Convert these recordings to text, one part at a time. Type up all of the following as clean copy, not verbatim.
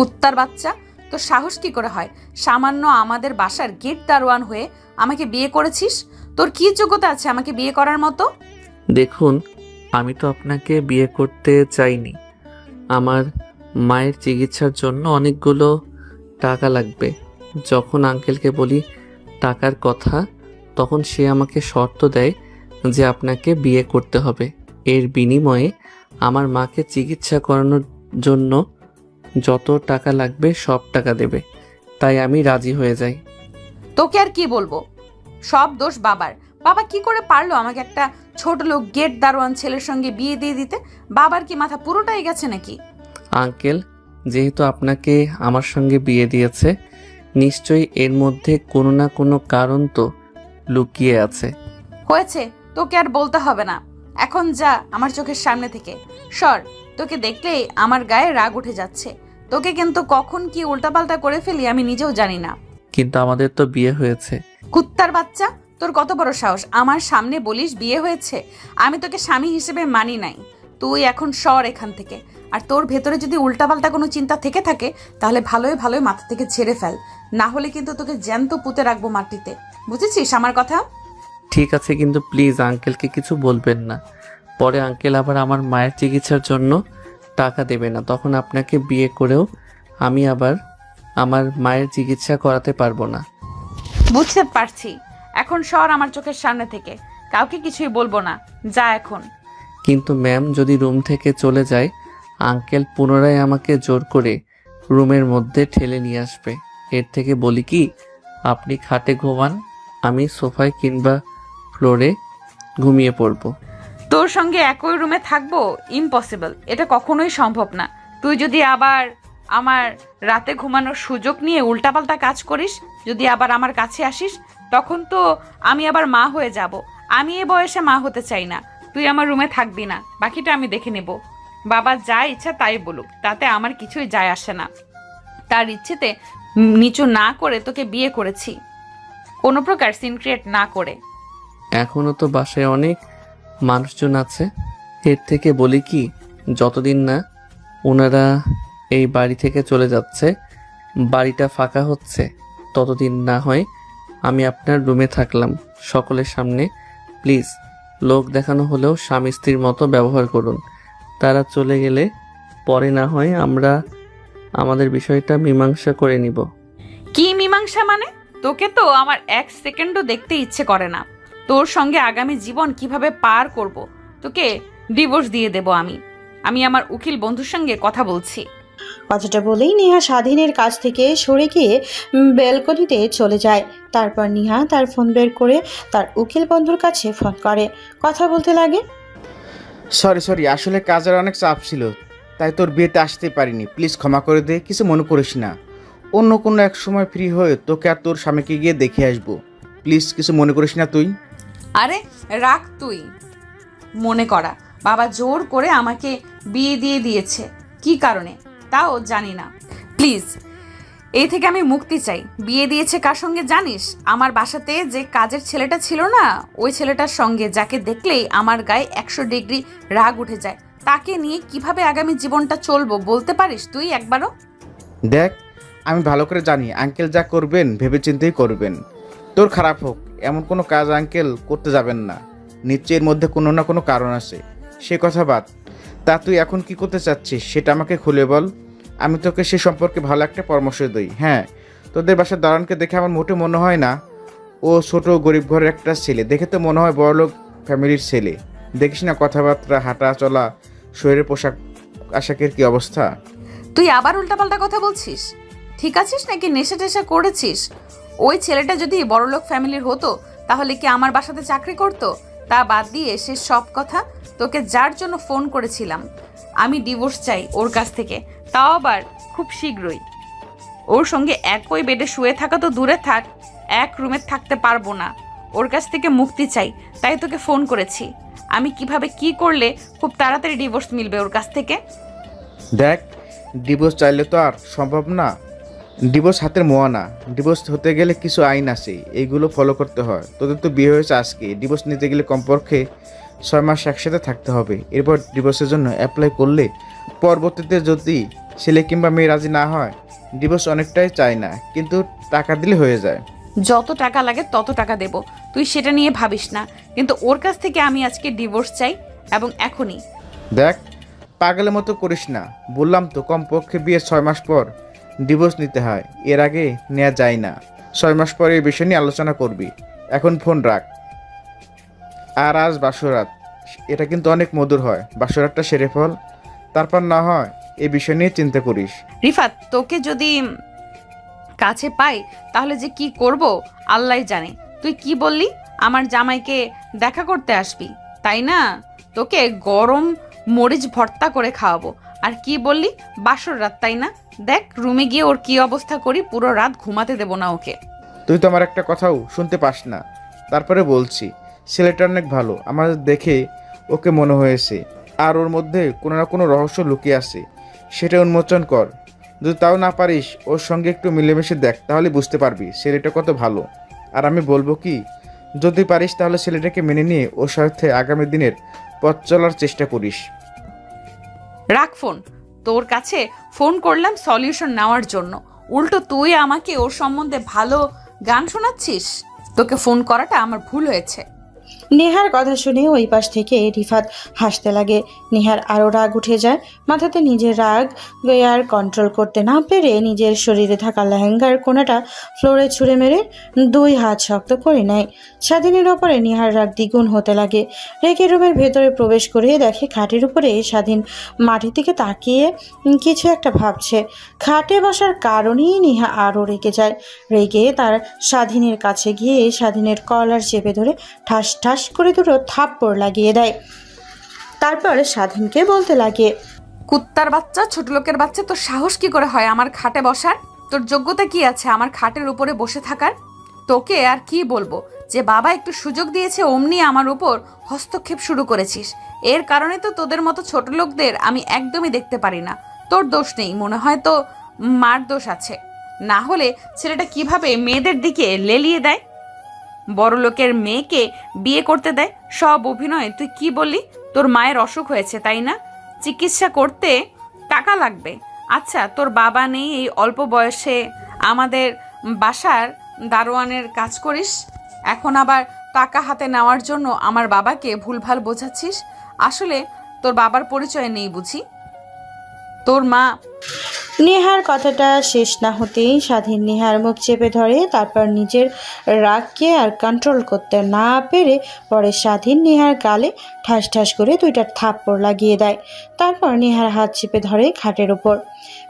কুত্তার বাচ্চা, তোর সাহস কি করে হয় সামান্য আমাদের বাসার গেট দারোয়ান হয়ে আমাকে বিয়ে করেছিস? তোর কি যোগ্যতা আছে আমাকে বিয়ে করার মতো? দেখুন, আমি তো আপনাকে বিয়ে করতে চাইনি। আমার মায়ের চিকিৎসার জন্য অনেকগুলো টাকা লাগবে। যখন আঙ্কেলকে বলি টাকার কথা, তখন সে আমাকে শর্ত দেয় যে আপনাকে বিয়ে করতে হবে। এর বিনিময়ে আমার মাকে চিকিৎসা করানোর জন্য যত টাকা লাগবে সব টাকা দেবে। তাই আমি রাজি হয়ে যাই। তোকে আর কি বলবো, সব দোষ বাবার। বাবা কি করে পারলো আমাকে একটা ছোট লোক গেট দারোয়ান ছেলের সঙ্গে বিয়ে দিয়ে দিতে? বাবার কি মাথা পুরোটাই গেছে নাকি? আঙ্কেল যেহেতু আপনাকে আমার সঙ্গে বিয়ে দিয়েছে, নিশ্চয়ই এর মধ্যে কোনো না কোনো কারণ তো লুকিয়ে আছে। হয়েছে, তোকে আর বলতে হবে না। এখন যা আমার চোখের সামনে থেকে সর। তোকে দেখলেই আমার গায়ে রাগ উঠে যাচ্ছে। তোকে কিন্তু কখন কি উল্টাপাল্টা করে ফেলি আমি নিজেও জানি না। কিন্তু আমাদের তো বিয়ে হয়েছে। কুত্তার বাচ্চা, তোর কত বড় সাহস আমার সামনে বলিস বিয়ে হয়েছে? আমি তোকে স্বামী হিসেবে মানি নাই। তুই এখন সর এখান থেকে। আর তোর ভেতরে যদি উল্টাপাল্টা কোনো চিন্তা থেকে থাকে তাহলে ভালোই ভালোই মাথা থেকে ঝেড়ে ফেল, না হলে কিন্তু তোকে জ্যান্ত পুঁতে রাখবো মাটিতে। বুঝেছিস আমার কথা? ঠিক আছে, কিন্তু প্লিজ আঙ্কেলকে কিছু বলবেন না। পরে আঙ্কেল আবার আমার মায়ের চিকিৎসার জন্য টাকা দেবে না, তখন আপনাকে বিয়ে করেও আমি আবার আমার মায়ের চিকিৎসা করাতে পারবো না। বুঝতে পারছি, এখন সর আমার চোখের সামনে থেকে। কাউকে কিছুই বলবো না, যা এখন। কিন্তু ম্যাম, যদি রুম থেকে চলে যায়, আঙ্কেল পুনরায় আমাকে জোর করে রুমের মধ্যে ঠেলে নিয়ে আসবে। এর থেকে বলি কি, আপনি খাটে ঘুমান, আমি সোফায় কিংবা ফ্লোরে ঘুমিয়ে পড়ব। তোর সঙ্গে একই রুমে থাকবো ইম্পসিবল, এটা কখনোই সম্ভব না। তুই যদি আবার আমার রাতে ঘুমানোর সুযোগ নিয়ে উল্টাপাল্টা কাজ করিস, যদি আবার আমার কাছে আসিস, তখন তো আমি আবার মা হয়ে যাব। আমি এ বয়সে মা হতে চাই না। তুই আমার রুমে থাকবি না, বাকিটা আমি দেখে নেব। বাবা যা ইচ্ছা তাই বলুক, তাতে আমার কিছুই যায় আসে না। তার ইচ্ছেতে নিচু না করে তোকে বিয়ে করেছি, কোনো প্রকার সিন ক্রিয়েট না করে। এখনও তো বাসায় অনেক মানুষজন আছে। এর থেকে বলি কি, যতদিন না ওনারা এই বাড়ি থেকে চলে যাচ্ছে, বাড়িটা ফাঁকা হচ্ছে, ততদিন না হয় আমি আপনার রুমে থাকলাম সকলের সামনে। প্লিজ, লোক দেখানো হলেও স্বামী স্ত্রীর মতো ব্যবহার করুন। তারা চলে গেলে পরে না হয় আমরা আমাদের বিষয়টা মীমাংসা করে নিব। কি মীমাংসা মানে? তোকে তো আমার এক সেকেন্ডও দেখতে ইচ্ছে করে না। তোর সঙ্গে আগামী জীবন কিভাবে পার করব, তোকে ডিভোর্স দিয়ে দেব আমি। আমি আমার উকিল বন্ধুর সঙ্গে কথা বলছি। কথাটা বলেই নেহা স্বাধীনের কাছ থেকে সরে গিয়ে ব্যালকনিতে চলে যায়। তারপর নেহা তার ফোন বের করে তার উকিল বন্ধুর কাছে ফোন করে, কথা বলতে লাগে। সরি, আসলে কাজের অনেক চাপ ছিল, তাই তোর বিয়েতে আসতে পারিনি। প্লিজ ক্ষমা করে দে, কিছু মনে করিস না। অন্য কোনো এক সময় ফ্রি হয়ে তোকে আর তোর স্বামীকে গিয়ে দেখে আসবো। প্লিজ কিছু মনে করিস না তুই। আরে রাখ তুই মনে করা। বাবা জোর করে আমাকে বিয়ে দিয়ে দিয়েছে, কি কারণে তাও জানি না। প্লিজ, এই থেকে আমি মুক্তি চাই। বিয়ে দিয়েছে কার সঙ্গে জানিস? আমার বাসাতে যে কাজের ছেলেটা ছিল না, ওই ছেলেটার সঙ্গে, যাকে দেখলেই আমার গায়ে 100 ডিগ্রি রাগ উঠে যায়। তাকে নিয়ে কিভাবে আগামী জীবনটা চলবো বলতে পারিস তুই একবারও? দেখ, আমি ভালো করে জানি আঙ্কেল যা করবেন ভেবেচিন্তেই করবেন। তোর খারাপ হোক এমন কোনো কাজ আঙ্কেল করতে যাবেন না। নিশ্চয়ই এর মধ্যে কোনো না কোনো কারণ আছে, সে কথা বাদ। তা তুই এখন কি করতে চাচ্ছিস সেটা আমাকে খুলে বল। আমি তোকে সে সম্পর্কে ভালো একটা পরামর্শ দিই। হ্যাঁ, তোদের বাসার দারোয়ানকে দেখে আমার মোটে মনে হয় না ও ছোট গরিব ঘরের একটা ছেলে। দেখে তো মনে হয় বড়লোক ফ্যামিলির ছেলে। দেখিস না কথাবার্তা, হাঁটা চলা, শরীরের পোশাক আশাকের কি অবস্থা। তুই আবার উল্টাপাল্টা কথা বলছিস? ঠিক আছিস নাকি নেশা টেশা করেছিস? ওই ছেলেটা যদি বড়লোক ফ্যামিলির হতো তাহলে কি আমার বাসাতে চাকরি করতো? তা বাদ দিয়ে সে সব কথা। তোকে যার জন্য ফোন করেছিলাম, আমি ডিভোর্স চাই ওর কাছ থেকে, তাও আবার খুব শীঘ্রই। ওর সঙ্গে একই বেডে শুয়ে থাকা তো দূরে থাক, এক রুমে থাকতে পারবো না। ওর কাছ থেকে মুক্তি চাই, তাই তোকে ফোন করেছি। আমি কিভাবে কি করলে খুব তাড়াতাড়ি ডিভোর্স মিলবে ওর কাছ থেকে? দেখ, ডিভোর্স চাইলে তো আর সম্ভব না। ডিভোর্স হাতের মোয়া না। ডিভোর্স হতে গেলে কিছু আইন আছে, এইগুলো ফলো করতে হয়। তোদের তো বিয়ে হয়েছে আজকে, ডিভোর্স নিতে গেলে কমপক্ষে 6 মাস একসাথে থাকতে হবে। এরপর ডিভোর্সের জন্য অ্যাপ্লাই করলে পরবর্তীতে যদি ছেলে কিংবা মেয়ে রাজি না হয় ডিভোর্স অনেকটাই চায় না, কিন্তু টাকা দিলে হয়ে যায়। যত টাকা লাগে তত টাকা দেব, তুই সেটা নিয়ে ভাবিস না। কিন্তু ওর কাছ থেকে আমি আজকে ডিভোর্স চাই, এবং এখনই। দেখ, পাগলের মতো করিস না, বললাম তো কমপক্ষে বিয়ের 6 মাস পর ডিভোর্স নিতে হয়, এর আগে নেওয়া যায় না। 6 মাস পরে এই বিষয় নিয়ে আলোচনা করবি। এখন ফোন রাখ। আর আজ বাসরাত, এটা কিন্তু অনেক মধুর হয়, বাসরাতটা সেরে ফল, তারপর না হয় এই বিষয় নিয়ে চিন্তা করিস। রিফাত, তোকে যদি কাছে পাই তাহলে যে কি করব আল্লাহই জানে। তুই কি বললি? আমার জামাইকে দেখা করতে আসবি, তাই না? তোকে গরম মরিচ ভর্তা করে খাওয়াবো। আর কি বললি? বাসর রাত, তাই না? দেখ রুমে গিয়ে ওর কি অবস্থা করি, পুরো রাত ঘুমাতে দেব না ওকে। তুই তো আমার একটা কথাও শুনতে পাস না। তারপরে বলছি, ছেলেটা অনেক ভালো, আমার দেখে ওকে মনে হয়েছে। আর ওর মধ্যে কোনো না কোনো রহস্য লুকিয়ে আছে, সেটা উন্মোচন কর। যদি তাও না পারিস, ওর সঙ্গে একটু মিলেমিশে দেখ, তাহলে বুঝতে পারবি ছেলেটা কত ভালো। আর আমি বলবো কি, যদি পারিস তাহলে ছেলেটাকে মেনে নিয়ে ওর সাথে আগামী দিনের পথ চলার চেষ্টা করিস। রাখ ফোন। তোর কাছে ফোন করলাম সলিউশন নেওয়ার জন্য, উল্টো তুই আমাকে ওর সম্বন্ধে ভালো গান শোনাচ্ছিস। তোকে ফোন করাটা আমার ভুল হয়েছে। নেহার কথা শুনে ওই পাশ থেকে রিফাত হাসতে লাগে। নেহার আরও রাগ উঠে যায়। মাথাতে নিজের রাগ আর কন্ট্রোল করতে না পেরে নিজের শরীরে থাকা লেহেঙ্গার কোনাটা ফ্লোরে ছুঁড়ে মেরে 2 হাত শক্ত করে নেয়। স্বাধীনের ওপরে নেহার রাগ দ্বিগুণ হতে লাগে। রেগে রুমের ভেতরে প্রবেশ করে দেখে খাটের উপরে স্বাধীন মাটির দিকে তাকিয়ে কিছু একটা ভাবছে। খাটে বসার কারণেই নেহা আরও রেগে যায়। রেগে তার স্বাধীনের কাছে গিয়ে স্বাধীনের কলার চেপে ধরে ঠাস ঠাস করে দুটো থাপ্পড় লাগিয়ে দেয়। তারপর স্বাধীনকে বলতে লাগে, কুত্তার বাচ্চা, ছোট লোকের বাচ্চা, তোর সাহস কি করে হয় আমার খাটে বসার? তোর যোগ্যতা কি আছে আমার খাটের উপরে বসে থাকার? তোকে আর কি বলবো যে বাবা একটু সুযোগ দিয়েছে অমনি আমার উপর হস্তক্ষেপ শুরু করেছিস। এর কারণে তো তোদের মতো ছোট লোকদের আমি একদমই দেখতে পারি না। তোর দোষ নেই, মনে হয় তো মার দোষ আছে। না হলে ছেলেটা কিভাবে মেয়েদের দিকে লেলিয়ে দেয়, বড় লোকের মেয়েকে বিয়ে করতে দেয়? সব অভিনয়। তুই কি বললি? তোর মায়ের অসুখ হয়েছে, তাই না? চিকিৎসা করতে টাকা লাগবে। আচ্ছা, তোর বাবা নেই, এই অল্প বয়সে আমাদের বাসার দারোয়ানের কাজ করিস, এখন আবার টাকা হাতে নেওয়ার জন্য আমার বাবাকে ভুলভাল বোঝাচ্ছিস। আসলে তোর বাবার পরিচয় নেই বুঝি? তোর মা। নেহার কথাটা শেষ না হতেই স্বাধীন নেহার মুখ চেপে ধরে। তারপর নিজের রাগকে আর কন্ট্রোল করতে না পেরে পরে স্বাধীন নেহার গালে ঠাস ঠাস করে 2টা থাপ্পড় লাগিয়ে দেয়। তারপর নেহার হাত চেপে ধরে খাটের উপর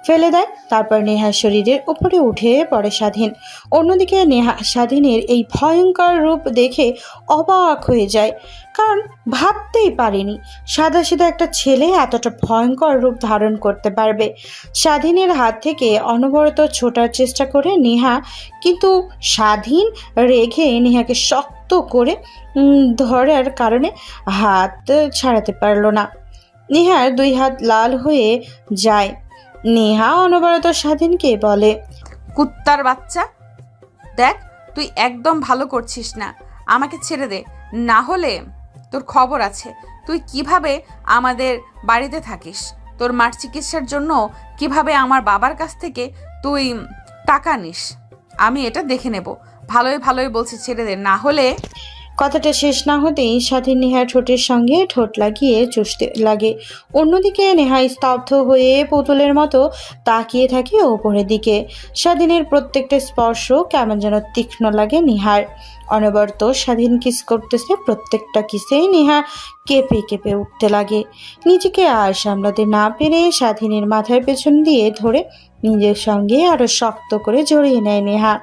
ফেলে দেয়। তারপর নেহার শরীরের উপরে উঠে পড়ে স্বাধীন। অন্যদিকে নেহা স্বাধীনের এই ভয়ঙ্কর রূপ দেখে অবাক হয়ে যায়, কারণ ভাবতেই পারেনি সাদাসিধা একটা ছেলে এতটা ভয়ঙ্কর রূপ ধারণ করতে পারবে। স্বাধীনের হাত থেকে অনবরত ছোটার চেষ্টা করে নেহা, কিন্তু স্বাধীন রেগে নেহাকে শক্ত করে ধরার কারণে হাত ছাড়াতে পারল না। নেহার 2 হাত লাল হয়ে যায়। নেহা অনবরত স্বাধীনকে বলে, কুত্তার বাচ্চা, দেখ তুই একদম ভালো করছিস না, আমাকে ছেড়ে দে, না হলে তোর খবর আছে। তুই কিভাবে আমাদের বাড়িতে থাকিস, তোর মার চিকিৎসার জন্য কিভাবে আমার বাবার কাছ থেকে তুই টাকা নিস, আমি এটা দেখে নেব। ভালোই ভালোই বলছি, ছেড়ে দে, না হলে। কথাটা শেষ না হতেই স্বাধীন নেহার ঠোঁটের সঙ্গে ঠোঁট লাগিয়ে চুষতে লাগে। অন্যদিকে নেহা স্তব্ধ হয়ে পুতুলের মতো তাকিয়ে থাকে ওপরের দিকে। স্বাধীনের প্রত্যেকটা স্পর্শ কেমন যেন তীক্ষ্ণ লাগে নেহার। অনবরত স্বাধীন কিস করতেছে, প্রত্যেকটা কিসেই নেহা কেঁপে কেঁপে উঠতে লাগে। নিজেকে আর সামলাতে না পেরে স্বাধীনের মাথার পেছন দিয়ে ধরে নিজের সঙ্গে আরো শক্ত করে জড়িয়ে নেয় নেহা।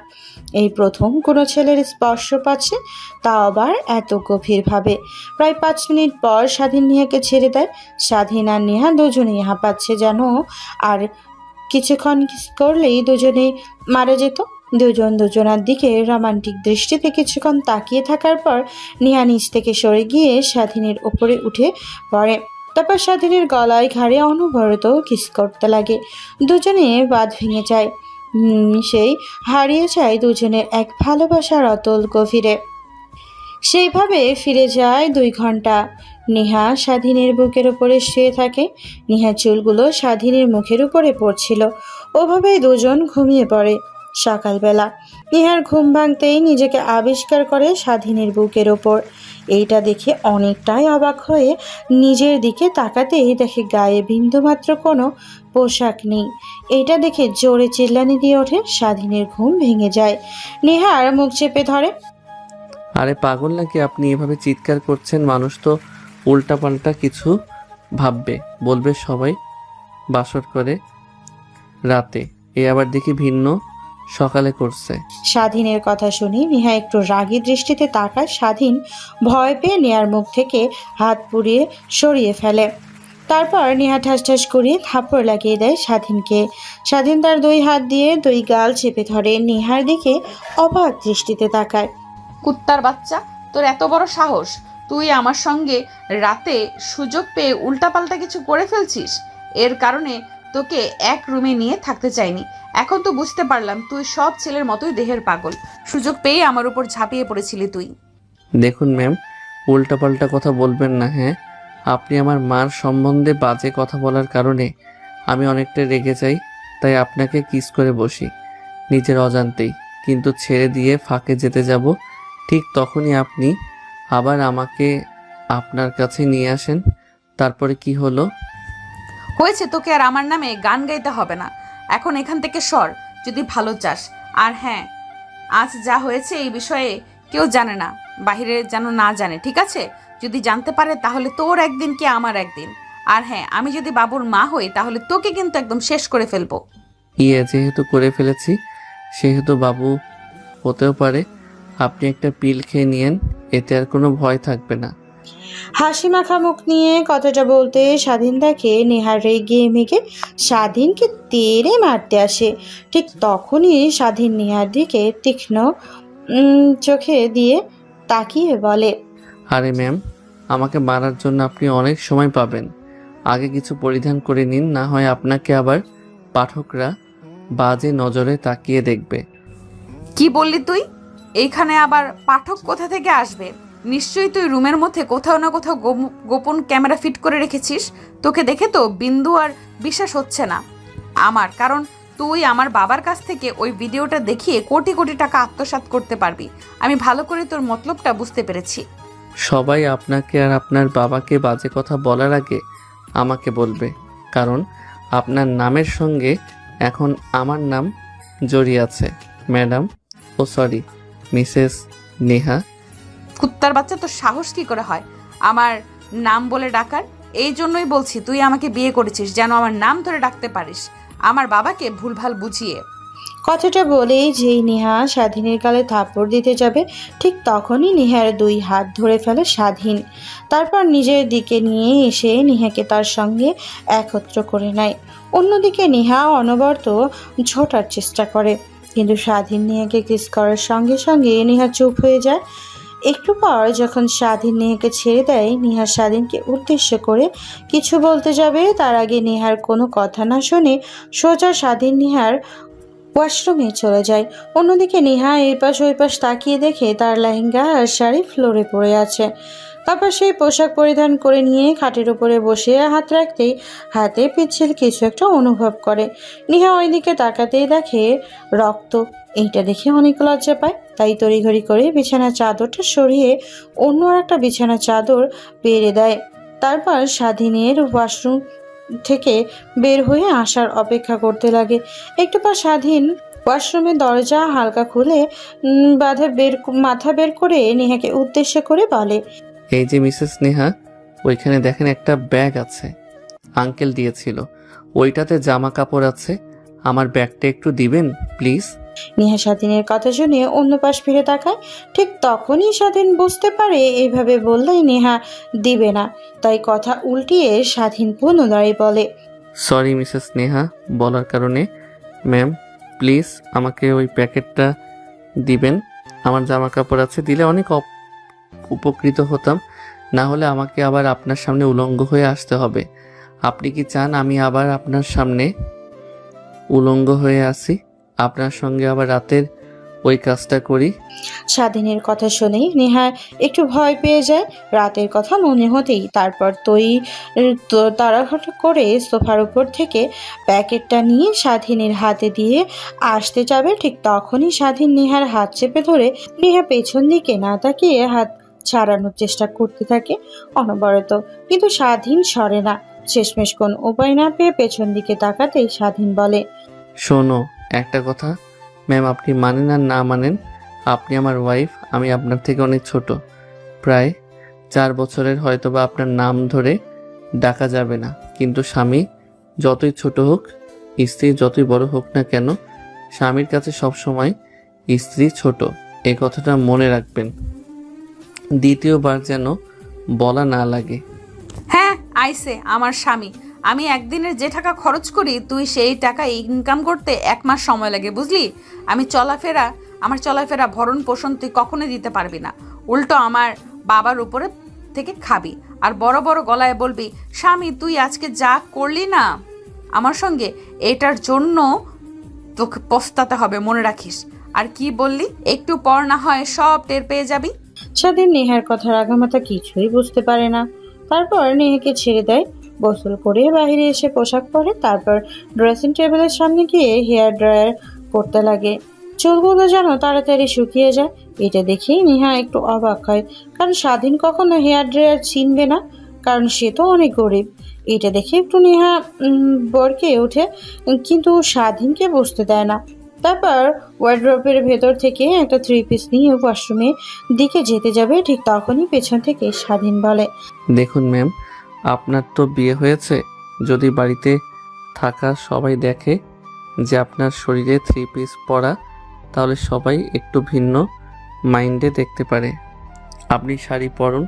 এই প্রথম কোনো ছেলের স্পর্শ পাচ্ছে, তা আবার এত গভীরভাবে। প্রায় 5 মিনিট পর স্বাধীন নেহাকে ছেড়ে দেয়। স্বাধীন আর নেহা দুজনেই হাঁপাচ্ছে যেন, আর কিছুক্ষণ কিস করলেই দুজনেই মারা যেত। দুজন দুজনার দিকে রোমান্টিক দৃষ্টিতে কিছুক্ষণ তাকিয়ে থাকার পর নেহা নিচ থেকে সরে গিয়ে স্বাধীনের উপরে উঠে পড়ে। তারপর স্বাধীনের গলায় ঘাড়ে অনবরত কিস করতে লাগে। দুজনে বাঁধ ভেঙে যায়। সেই হারিয়ে যায় দুজনের এক ভালোবাসার অতল গভীরে। সেইভাবে ফিরে যায় 2 ঘন্টা। নেহা স্বাধীনের বুকের উপরে শুয়ে থাকে। নেহার চুলগুলো স্বাধীনের মুখের উপরে পড়ছিল। ওভাবেই দুজন ঘুমিয়ে পড়ে। সকালবেলা নেহার ঘুম ভাঙতেই নিজেকে আবিষ্কার করে স্বাধীনের বুকের ওপর। এইটা দেখে অনেকটাই অবাক হয়ে নিজের দিকে তাকাতেই দেখে গায়ে বিন্দুমাত্র কোনো পোশাক নেই। এইটা দেখে জোরে চিল্লানি দিয়ে ওঠে। স্বাধীনের ঘুম ভেঙে যায়। নেহার মুখ চেপে ধরে। আরে পাগল নাকি আপনি এভাবে চিৎকার করছেন? মানুষ তো উল্টাপাল্টা কিছু ভাববে, বলবে সবাই বাসর করে রাতে, এ আবার দেখি ভিন্ন সকালে করছে। স্বাধীনের কথা শুনে নেহা একটু রাগী দৃষ্টিতে তাকায়। স্বাধীন ভয় পেয়ে নেহার মুখ থেকে হাত পুড়িয়ে সরিয়ে ফেলে। তারপর নেহা ঠাস ঠাস করে থাপ্পড় লাগিয়ে দেয় স্বাধীনকে। স্বাধীন তার দুই হাত দিয়ে দুই গাল চেপে ধরে নেহার দিকে অবাক দৃষ্টিতে তাকায়। কুত্তার বাচ্চা, তোর এত বড় সাহস! তুই আমার সঙ্গে রাতে সুযোগ পেয়ে উল্টাপাল্টা কিছু করে ফেলছিস। এর কারণে তোকে এক রুমে নিয়ে থাকতে চাইনি। এখন তো বুঝতে পারলাম তুই সব ছেলের মতোই দেহের পাগল। সুযোগ পেয়ে আমার উপর ঝাঁপিয়ে পড়েছিলি তুই। দেখুন ম্যাম, উল্টাপাল্টা কথা বলবেন না। হ্যাঁ, আপনি আমার মার সম্বন্ধে বাজে কথা বলার কারণে আমি অনেকটা রেগে যাই, তাই আপনাকে কিস করে বসি নিজের অজান্তেই। কিন্তু ছেড়ে দিয়ে ফাঁকে যেতে যাব, ঠিক তখনই আপনি আবার আমাকে আপনার কাছে নিয়ে আসেন। তারপরে কি হলো? হয়েছে, তোকে আর আমার নামে গান গাইতে হবে না। এখন এখান থেকে সর যদি ভালো চাস। আর হ্যাঁ, আজ যা হয়েছে এই বিষয়ে কেউ জানে না, বাইরে যেন না জানে, ঠিক আছে? যদি জানতে পারে তাহলে তোর একদিন কি আমার একদিন। আর হ্যাঁ, আমি যদি বাবুর মা হই তাহলে তোকে কিন্তু একদম শেষ করে ফেলবো। যেহেতু করে ফেলেছি সেহেতু বাবু হতেও পারে। আপনি একটা পিল খেয়ে নিয়েন, এতে আর কোনো ভয় থাকবে না। হাসি মাখা মুখ নিয়ে কথাটা বলতে স্বাধীন দেখে নেহার রেগে মেগে স্বাধীনকে তেড়ে মারতে আসে। ঠিক তখনই স্বাধীন নেহার দিকে তীক্ষ্ণ চোখে দিয়ে তাকিয়ে বলে, আরে ম্যাম, আমাকে মারার জন্য আপনি অনেক সময় পাবেন। আগে কিছু পরিধান করে নিন, না হয় আপনাকে আবার পাঠকরা বাজে নজরে তাকিয়ে দেখবে। কি বললি তুই? এইখানে আবার পাঠক কোথা থেকে আসবে? নিশ্চয়ই তুই রুমের মধ্যে কোথাও না কোথাও গোপন ক্যামেরা ফিট করে রেখেছিস। তোকে দেখে তো বিন্দু আর বিশ্বাস হচ্ছে না আমার, কারণ তুই আমার বাবার কাছ থেকে ওই ভিডিওটা দেখিয়ে কোটি কোটি টাকা আত্মসাৎ করতে পারবি। আমি ভালো করে তোর মতলবটা বুঝতে পেরেছি। সবাই আপনাকে আর আপনার বাবাকে বাজে কথা বলার আগে আমাকে বলবে, কারণ আপনার নামের সঙ্গে এখন আমার নাম জড়িয়ে আছে। ম্যাডাম, ও সরি, মিসেস নেহা। কুত্তার বাচ্চা, তোর সাহস কি করে হয় আমার নাম বলে ডাকার? এই জন্যই বলছি তুই আমাকে বিয়ে করেছিস যেন আমার নাম ধরে ডাকতে পারিস, আমার বাবাকে ভুলভাল বুঝিয়ে। কথাটা বলেই যেই নেহা স্বাধীনের গালে থাপ্পড় দিতে যাবে, ঠিক তখনই নেহার দুই হাত ধরে ফেলে স্বাধীন। তারপর নিজের দিকে নিয়ে এসে নেহাকে তার সঙ্গে একত্র করে নেয়। অন্যদিকে নেহা অনবরত ছোটার চেষ্টা করে, কিন্তু স্বাধীন নেহাকে কিস করার সঙ্গে সঙ্গে নেহা চুপ হয়ে যায়। একটু পর যখন স্বাধীন নেহাকে ছেড়ে দেয়, নেহা স্বাধীনকে উদ্দেশ্য করে কিছু বলতে যাবে, তার আগে নেহার কোনো কথা না শুনে সোজা স্বাধীন নেহার ওয়াশরুমে চলে যায়। অন্যদিকে নেহা এই পাশ ওই পাশ তাকিয়ে দেখে তার লেহেঙ্গা আর শাড়ি ফ্লোরে পড়ে আছে। তারপর সেই পোশাক পরিধান করে নিয়ে খাটের উপরে বসে হাত রাখতেই হাতে পিচ্ছিল কিছু একটা অনুভব করে। নেহা ওইদিকে তাকাতেই দেখে রক্ত। এইটা দেখে অনেক লজ্জা পায়, তাই তড়িঘড়ি করে বিছানার চাদরটা সরিয়ে অন্য একটা বিছানার চাদর পেরে দেয়। তারপর স্বাধীনের ওয়াশরুম থেকে বের হয়ে আসার অপেক্ষা করতে লাগে। একটু পর স্বাধীন ওয়াশরুমের দরজা হালকা খুলে মাথা বের করে নেহাকে উদ্দেশ্য করে বলে, এই যে মিসেস নেহা, ওইখানে দেখেন একটা ব্যাগ আছে, আঙ্কেল দিয়েছিল, ওইটাতে জামা কাপড় আছে। আমার ব্যাগটা একটু দিবেন প্লিজ। নেহা স্বাধীনের কথা শুনে অন্য পাশ ফিরে তাকায়। ঠিক তখনই স্বাধীন বুঝতে পারে এইভাবে বললেই নেহা দিবে না, তাই কথা উল্টিয়ে স্বাধীন পুনরায় বলে, সরি মিসেস নেহা বলার কারণে। ম্যাম প্লিজ আমাকে ওই প্যাকেটটা দিবেন, আমার জামা কাপড় আছে, দিলে অনেক উপকৃত হতাম। না হলে আমাকে আবার আপনার সামনে উলঙ্গ হয়ে আসতে হবে। আপনি কি চান আমি আবার আপনার সামনে উলঙ্গ হয়ে আসি, আপনার সঙ্গে আবার রাতের ওই কাজটা করি। স্বাধীনের কথা শুনেই নেহা একটু ভয় পেয়ে যায়। রাতের কথা মনে হতেই তারপর তাড়াহুড়ো করে সোফার উপর থেকে প্যাকেটটা নিয়ে স্বাধীনের হাতে দিয়ে আসতে যাবে, ঠিক তখনই স্বাধীন নেহার হাত চেপে ধরে নেহা পেছন দিকে না তাকিয়ে হাত ছাড়ানোর চেষ্টা করতে থাকে অনবরত, কিন্তু স্বাধীন সরে না। শেষমেশ কোন উপায় না পেয়ে পেছন দিকে তাকাতেই স্বাধীন বলে, শোনো একটা কথা ম্যাম, আপনি মানেন আর না মানেন, আপনি আমার ওয়াইফ, আমি আপনার থেকে অনেক ছোট, প্রায় 4 বছরের। হয়তোবা আপনার নাম ধরে ডাকা যাবে না, কিন্তু স্বামী যতই ছোট হোক, স্ত্রী যতই বড় হোক না কেন, স্বামীর কাছে সবসময় স্ত্রী ছোট। এই কথাটা মনে রাখবেন, দ্বিতীয়বার যেন বলা না লাগে। হ্যাঁ, আইসে আমার স্বামী। আমি একদিনের যে টাকা খরচ করি তুই সেই টাকা ইনকাম করতে 1 মাস সময় লাগে, বুঝলি? আমার চলাফেরা ভরণ পোষণ তুই কখনোই দিতে পারবি না। উল্টো আমার বাবার উপরে থেকে খাবি আর বড় বড় গলায় বলবি, স্বামী তুই আজকে যা করলি না আমার সঙ্গে, এটার জন্য তোকে পস্তাতে হবে, মনে রাখিস। আর কি বললি? একটু পর না হয় সব টের পেয়ে যাবি। স্বাধীন নেহার কথার আগামাথা কিছুই বুঝতে পারে না। তারপর নেহাকে ছেড়ে দেয়। গোসল করে বাইরে এসে পোশাক পরে, তারপর ড্রেসিং টেবিলের সামনে গিয়ে হেয়ার ড্রায়ার করতে লাগে। চুলগুলো যেন তাড়াতাড়ি শুকিয়ে যায়। এটা দেখেই নেহা একটু অবাক হয়, কারণ স্বাধীন কখনো হেয়ার ড্রায়ার চিনবে না, কারণ সে তো অনেক গরিব। এটা দেখে একটু নেহা বরকে ওঠে, কিন্তু স্বাধীনকে বুঝতে দেয় না। তারপর ওয়ার্ড্রপের ভেতর থেকে একটা 3 পিস নিয়ে ওয়াশরুমের দিকে যেতে যাবে, ঠিক তখনই পেছন থেকে স্বাধীন বলে, দেখুন ম্যাম, আপনার তো বিয়ে হয়েছে। যদি বাড়িতে থাকা সবাই দেখে যে আপনার শরীরে 3 পিস পরা, তাহলে সবাই একটু ভিন্ন মাইন্ডে দেখতে পারে। আপনি শাড়ি পরুন,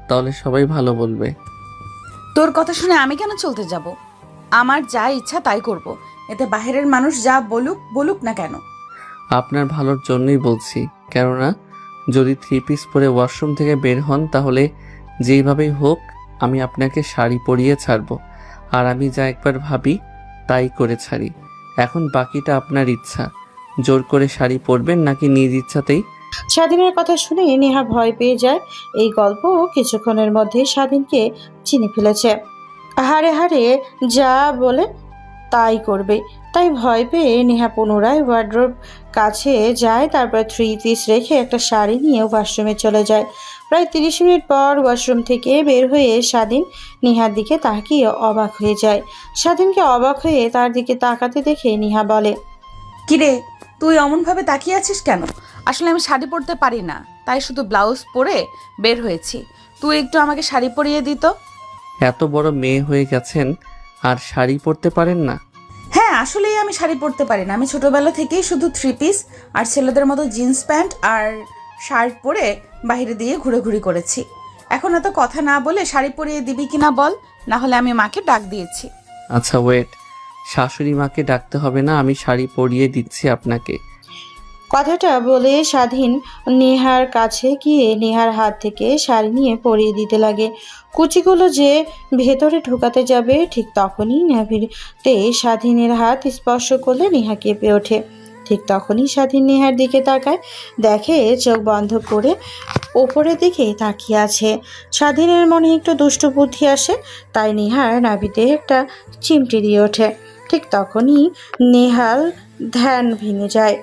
তাহলে সবাই ভালো বলবে। তোর কথা শুনে আমি কেন চলতে যাব? আমার যা ইচ্ছা তাই করব, এতে বাইরের মানুষ যা বলুক বলুক না কেন। আপনার ভালোর জন্যই বলছি, কেননা যদি 3 পিস পরে ওয়াশরুম থেকে বের হন, তাহলে যেইভাবেই হোক আমি আপনাকে শাড়ি পরিয়ে ছাড়বো। আর আমি যা একবার ভাবি তাই করে ছাড়ি। এখন বাকিটা আপনার ইচ্ছা, জোর করে শাড়ি পরবেন নাকি নিজ ইচ্ছাতেই। স্বাধীনের কথা শুনে নেহা ভয় পেয়ে যায়। এই গল্প কিছুক্ষণের মধ্যে স্বাধীনকে চিনে ফেলেছে। হারে হারে যা বলে তাই করবে, তাই ভয় পেয়ে নেহা পুনরায় ওয়ার্ড্রোব কাছে যায়। তারপর 3 পিস রেখে একটা শাড়ি নিয়ে ওয়াশরুমে চলে যায়। প্রায় 30 মিনিট পর ওয়াশরুম থেকে বের হয়ে স্বাধীন নেহার দিকে তাকিয়ে অবাক হয়ে যায়। স্বাধীনকে অবাক হয়ে তার দিকে তাকাতে দেখে নেহা বলে, কিরে, তুই অমনভাবে তাকিয়ে আছিস কেন? আসলে আমি শাড়ি পরতে পারি না, তাই শুধু ব্লাউজ পরে বের হয়েছি। তুই একটু আমাকে শাড়ি পরিয়ে দিত। এত বড় মেয়ে হয়ে গেছেন আর শাড়ি পরতে পারেন না? হ্যাঁ, আসলেই আমি শাড়ি পরতে পারি না। আমি ছোটবেলা থেকেই শুধু 3 পিস আর ছেলেদের মতো জিন্স প্যান্ট আর শার্ট পরে বাইরে দিয়ে ঘুরে করেছি। এখন এত কথা না বলে শাড়ি পরিয়ে দিবি কিনা বল, না হলে আমি মাকে ডাক দিয়েছি। আচ্ছা ওয়েট, শাশুড়ি মাকে ডাকতে হবে না, আমি শাড়ি পরিয়ে দিচ্ছি আপনাকে। কথাটা বলে স্বাধীন নেহার কাছে গিয়ে নেহার হাত থেকে শাড়ি নিয়ে পরিয়ে দিতে লাগে। কুচিগুলো যে ভেতরে ঢোকাতে যাবে, ঠিক তখনই নাভিতে স্বাধীনের হাত স্পর্শ করলে নেহা কেঁপে ওঠে। ঠিক তখনই স্বাধীন নেহার দিকে তাকায়, দেখে চোখ বন্ধ করে ওপরের দিকে তাকিয়ে আছে। স্বাধীনের মনে একটু দুষ্ট বুদ্ধি আসে, তাই নেহার নাভিতে একটা চিমটি দিয়ে ওঠে। ঠিক তখনই নেহাল ধ্যান ভেঙে যায়।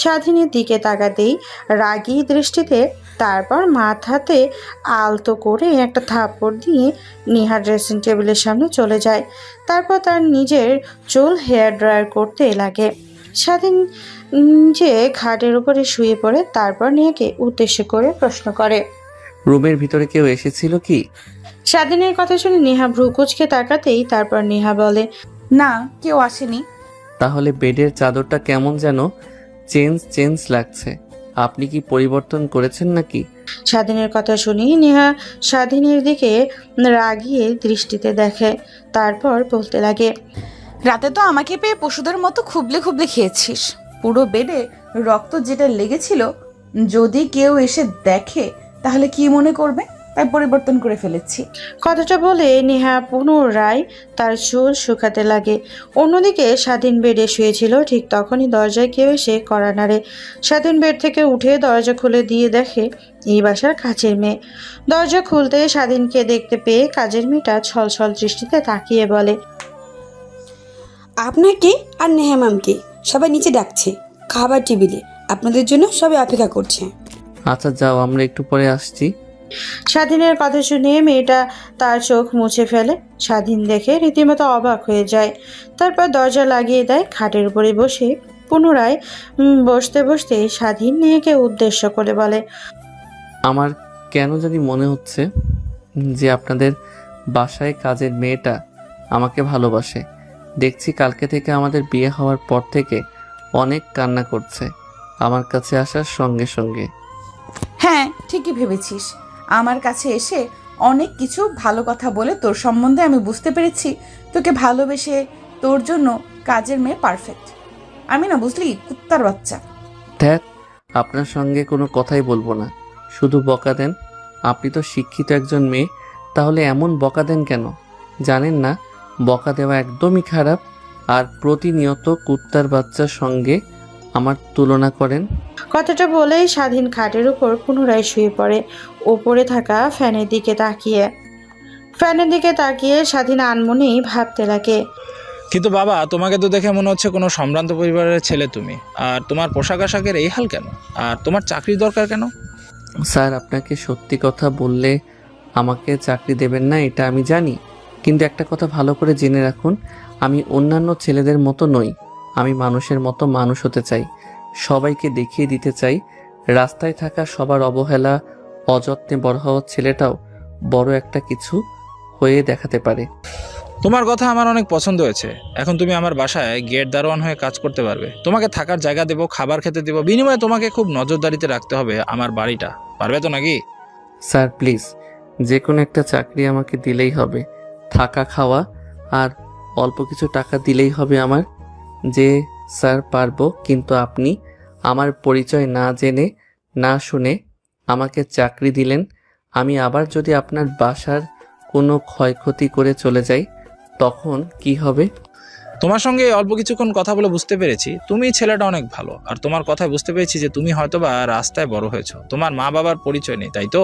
স্বাধীনের দিকে তাকাতেই রাগী দৃষ্টিতে, তারপর মাথাতে আলতো করে একটা থাপ্পড় দিয়ে নেহা ড্রেসিং টেবিলের সামনে চলে যায়। তারপর তার নিজের চুল হেয়ার ড্রায়ার করতে লাগে। স্বাধীন যে খাটের উপরে শুয়ে পড়ে, তারপর নেহাকে উদ্দেশ্য করে প্রশ্ন করে, রুমের ভিতরে কেউ এসেছিল কি? স্বাধীনের কথা শুনে নেহা ভ্রু কুঁচকে তাকাতেই তারপর নেহা বলে, না, কেউ আসেনি। তাহলে বেডের চাদরটা কেমন যেন চেঞ্জ লাগছে, আপনি কি পরিবর্তন করেছেন নাকি? স্বাধীনের কথা শুনি নেহা স্বাধীনের দিকে রাগিয়ে দৃষ্টিতে দেখে, তারপর বলতে লাগে, রাতে তো আমাকে পেয়ে পশুদের মতো খুবলে খেয়েছিস। পুরো বেডে রক্ত যেটা লেগেছিল, যদি কেউ এসে দেখে তাহলে কি মনে করবে? তাই পরিবর্তন করে ফেলেছি। কথাটা বলে নেহা পুনরায় তার চুল শুকাতে লাগে। অন্যদিকে স্বাধীন বেডে শুয়েছিল। ঠিক তখনই দরজায় কেউ এসে কড়া নাড়ে। স্বাধীন বেড থেকে উঠে দরজা খুলে দিয়ে দেখে এই বাসার কাজের মেয়ে। দরজা খুলতে স্বাধীনকে দেখতে পেয়ে কাজের মেয়েটা ছলছল দৃষ্টিতে তাকিয়ে বলে, আপনাকে আর নেহা ম্যামকে সবাই নিচে ডাকছে, খাবার টেবিলে আপনাদের জন্য সবাই অপেক্ষা করছে। আচ্ছা যাও, আমরা একটু পরে আসছি। স্বাধীনের কথা শুনে মেয়েটা তার চোখ মুছে ফেলে। স্বাধীন দেখে রীতিমতো অবাক হয়ে যায়। তারপর দরজা লাগিয়ে দেয়। খাটের উপরে বসে পুনরায় বসতে বসতে স্বাধীন মেয়েকে উদ্দেশ্য করে বলে, আমার কেন জানি মনে হচ্ছে যে আপনাদের বাসায় কাজের মেয়েটা আমাকে ভালোবাসে। দেখছি কালকে থেকে আমাদের বিয়ে হওয়ার পর থেকে অনেক কান্না করছে আমার কাছে আসার সঙ্গে সঙ্গে। হ্যাঁ, ঠিকই ভেবেছিস। আমার কাছে এসে অনেক কিছু ভালো কথা বলে তোর সম্বন্ধে আমি বুঝতে পেরেছি তোকে ভালোবেসে তোর জন্য কাজের মেয়ে পারফেক্ট। আমি না, বুঝলি, কুত্তার বাচ্চা। ধ্যাত, আপনার সঙ্গে কোনো কথাই বলবো না, শুধু বকা দেন। আপনি তো শিক্ষিত একজন মেয়ে, তাহলে এমন বকা দেন কেন? জানেন না বকা দেওয়া একদমই খারাপ? আর প্রতিনিয়ত কুত্তার বাচ্চার সঙ্গে আমার তুলনা করেন। কথাটা বলেই স্বাধীন খাটের উপর পুনরায় শুয়ে পড়ে, ওপরে থাকা ফ্যানের দিকে তাকিয়ে স্বাধীন আনমনেই ভাবতে লাগে। কিন্তু বাবা, তোমাকে তো দেখে মনে হচ্ছে কোনো সম্ভ্রান্ত পরিবারের ছেলে তুমি। আর তোমার পোশাক আশাকের এই হাল কেন? আর তোমার চাকরির দরকার কেন? স্যার, আপনাকে সত্যি কথা বললে আমাকে চাকরি দেবেন না এটা আমি জানি, কিন্তু একটা কথা ভালো করে জেনে রাখুন, আমি অন্যান্য ছেলেদের মতো নই। আমি মানুষের মতো মানুষ হতে চাই, সবাইকে দেখিয়ে দিতে চাই রাস্তায় থাকা সবার অবহেলা অযত্নে বড় হওয়া ছেলেটাও বড় একটা কিছু হয়ে দেখাতে পারে। তোমার কথা আমার অনেক পছন্দ হয়েছে। এখন তুমি আমার বাসায় গেট দারোয়ান হয়ে কাজ করতে পারবে। তোমাকে থাকার জায়গা দেবো, খাবার খেতে দেবো, বিনিময়ে তোমাকে খুব নজরদারিতে রাখতে হবে আমার বাড়িটা। পারবে তো নাকি? স্যার প্লিজ, যে কোনো একটা চাকরি আমাকে দিলেই হবে, থাকা খাওয়া আর অল্প কিছু টাকা দিলেই হবে আমার। যে স্যার পারবো, কিন্তু আপনি আমার পরিচয় না জেনে না শুনে আমাকে চাকরি দিলেন। আমি আবার যদি আপনার বাসার কোনো ক্ষয়ক্ষতি করে চলে যাই তখন কি হবে? তোমার সঙ্গে অল্প কিছুক্ষণ কথা বলে বুঝতে পেরেছি তুমি ছেলেটা অনেক ভালো। আর তোমার কথায় বুঝতে পেরেছি যে তুমি হয়তোবা রাস্তায় বড় হয়েছো, তোমার মা বাবার পরিচয় নেই, তাই তো?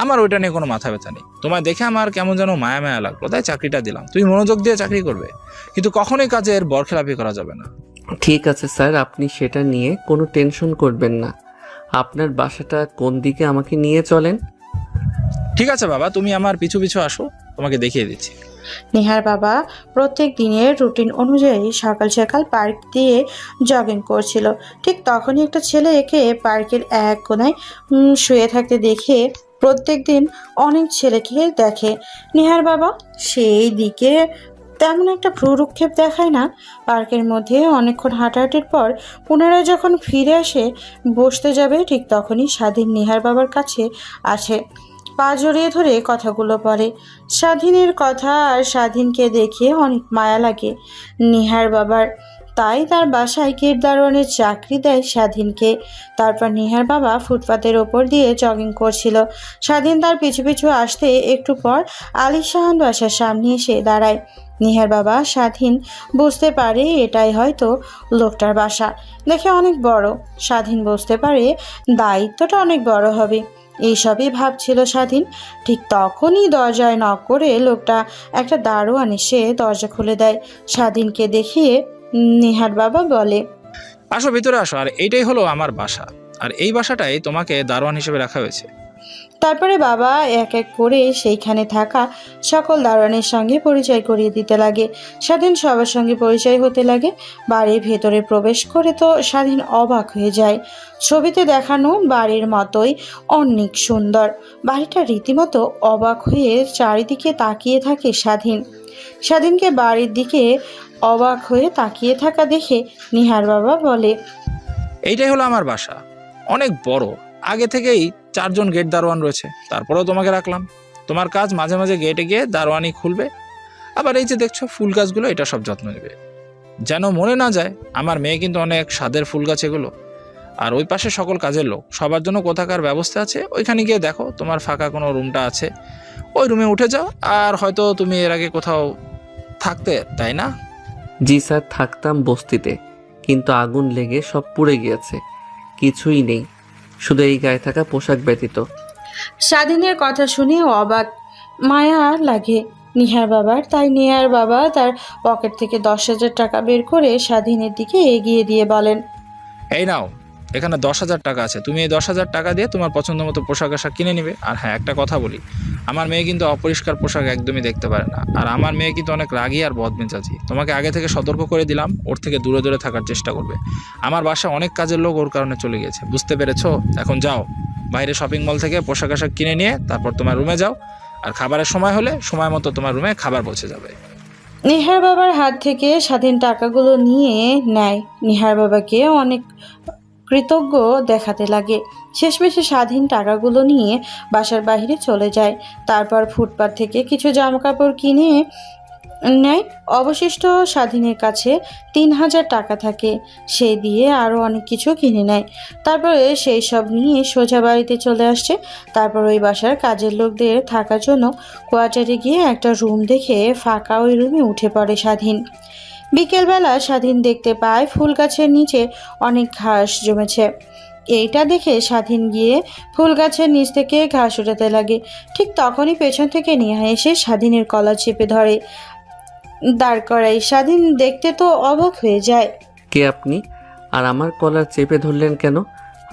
আমার ওইটা নিয়ে কোনো মাথা ব্যথা নেই। তোমায় দেখে আমার কেমন যেন মায়া মায়া লাগলো, তাই চাকরিটা দিলাম। তুমি মনোযোগ দিয়ে চাকরি করবে, কিন্তু কখনোই কাজের বরখেলাপি করা যাবে না। ঠিক আছে স্যার, আপনি সেটা নিয়ে কোনো টেনশন করবেন না। আপনার বাসাটা কোন দিকে আমাকে নিয়ে চলেন। ঠিক আছে বাবা, তুমি আমার পিছু পিছু আসো, তোমাকে দেখিয়ে দিচ্ছি। নেহার বাবা প্রত্যেক দিনের রুটিন অনুযায়ী সকাল সকাল পার্ক দিয়ে জগিং করছিল। ঠিক তখনই একটা ছেলে একে পার্কের এক কোনায় শুয়ে থাকতে দেখে প্রত্যেক দিন অনেক ছেলেকে দেখে। নেহার বাবা সেই দিকে তেমন একটা ভ্রুক্ষেপ দেখায় না। পার্কের মধ্যে অনেকক্ষণ হাঁটাহাঁটির পর পুনরায় যখন ফিরে আসে বসতে যাবে, ঠিক তখনই স্বাধীন নেহার বাবার কাছে আসে, পা জড়িয়ে ধরে কথাগুলো বলে। স্বাধীনের কথা আর স্বাধীনকে দেখে অনেক মায়া লাগে নিহার বাবার, তাই তার বাসায় গেট দারোয়ানের চাকরি দেয় স্বাধীনকে। তারপর নিহার বাবা ফুটপাতের ওপর দিয়ে জগিং করছিল। স্বাধীন তার পিছু পিছু আসতে একটু পর আলিশান বাসার সামনে এসে দাঁড়ায়। নিহার বাবা স্বাধীন বুঝতে পারে এটাই হয়তো লোকটার বাসা। দেখে অনেক বড়। স্বাধীন বুঝতে পারে দায়িত্বটা অনেক বড় হবে। এইসবই ভাবছিল স্বাধীন। ঠিক তখনই দরজায় নক করে লোকটা একটা দারোয়ান এসে দরজা খুলে দেয়। স্বাধীনকে দেখিয়ে নিহার বাবা বলে, আসো, ভিতরে আসো। আর এইটাই হলো আমার বাসা, আর এই বাসাটাই তোমাকে দারোয়ান হিসেবে রাখা হয়েছে। তারপরে বাবা এক এক করে সেইখানে থাকা সকল দারোয়ানের সঙ্গে পরিচয় করিয়ে দিতে লাগে। স্বাধীন সবার সঙ্গে পরিচয় হতে লাগে। বাড়ির ভেতরে প্রবেশ করে তো স্বাধীন অবাক হয়ে যায়। ছবিতে দেখানো বাড়ির মতোই অনেক সুন্দর। বাড়িটা রীতিমতো অবাক হয়ে চারিদিকে তাকিয়ে থাকে স্বাধীনকে বাড়ির দিকে অবাক হয়ে তাকিয়ে থাকা দেখে নিহার বাবা বলে, এইটাই হলো আমার বাসা, অনেক বড়। আগে থেকেই 4 জন গেট দারোয়ান রয়েছে, তারপরেও তোমাকে রাখলাম। তোমার কাজ মাঝে মাঝে গেটে গিয়ে দারোয়ানি খুলবে। আবার এই যে দেখছো ফুল গাছগুলো, এটা সব যত্ন নেবে, যেন মনে না যায় আমার মেয়ে কিন্তু অনেক স্বাদের ফুল গাছ এগুলো। আর ওই পাশে সকল কাজের লোক, সবার জন্য কোথাকার ব্যবস্থা আছে। ওইখানে গিয়ে দেখো তোমার ফাঁকা কোনো রুমটা আছে, ওই রুমে উঠে যাও। আর হয়তো তুমি এর আগে কোথাও থাকতে, তাই না? জি স্যার, থাকতাম বস্তিতে, কিন্তু আগুন লেগে সব পুড়ে গিয়েছে, কিছুই নেই, শুধু এই গায়ে থাকা পোশাক ব্যতীত। স্বাধীনের কথা শুনে অবাক মায়া লাগে নিহার বাবার। তাই নিহার বাবা তার পকেট থেকে 10,000 টাকা বের করে স্বাধীনের দিকে এগিয়ে দিয়ে বলেন, এই নাও, এখানে 10,000 টাকা আছে, তুমি এই 10,000 টাকা দিয়ে তোমার পছন্দ মতো পোশাক আশাক কিনে নিবে। আর হ্যাঁ, একটা কথা বলি, আমার মেয়ে কিন্তু অপরিষ্কার পোশাক একদমই দেখতে পারে না। আর আমার মেয়ে কিন্তু অনেক রাগী আর বদমেজাজি। তোমাকে আগে থেকে সতর্ক করে দিলাম, ওর থেকে দূরে দূরে থাকার চেষ্টা করবে। আমার বাসায় অনেক কাজের লোক ওর কারণে চলে গেছে, বুঝতে পেরেছো? এখন যাও, বাইরে শপিং মল থেকে পোশাক আশাক কিনে নিয়ে তারপর তোমার রুমে যাও। আর খাবারের সময় হলে সময় মতো তোমার রুমে খাবার পৌঁছে যাবে। নিহার বাবার হাত থেকে স্বাধীন টাকাগুলো নিয়ে নেয়। নিহার বাবাকে অনেক কৃতজ্ঞ দেখাতে লাগে। শেষমেশে স্বাধীন টাকাগুলো নিয়ে বাসার বাইরে চলে যায়। তারপর ফুটপাত থেকে কিছু জামাকাপড় কিনে নেয়। অবশিষ্ট স্বাধীনের কাছে 3,000 টাকা থাকে, সে দিয়ে আরও অনেক কিছু কিনে নেয়। তারপরে সেই সব নিয়ে সোজা বাড়িতে চলে আসছে। তারপর ওই বাসার কাজের লোকদের থাকার জন্য কোয়ার্টারে গিয়ে একটা রুম দেখে ফাঁকা ওই রুমে উঠে পড়ে স্বাধীন। বিকেলবেলা স্বাধীন দেখতে পায় ফুল গাছের নিচে অনেক ঘাস জমেছে। এইটা দেখে স্বাধীন গিয়ে ফুল গাছের নিচ থেকে ঘাস উঠাতে লাগে। ঠিক তখনই পেছন থেকে নেহা এসে স্বাধীনের কলার চেপে ধরে, দাঁড় করায়। স্বাধীন দেখতে তো অবাক হয়ে যায়। কে আপনি, আর আমার কলার চেপে ধরলেন কেন?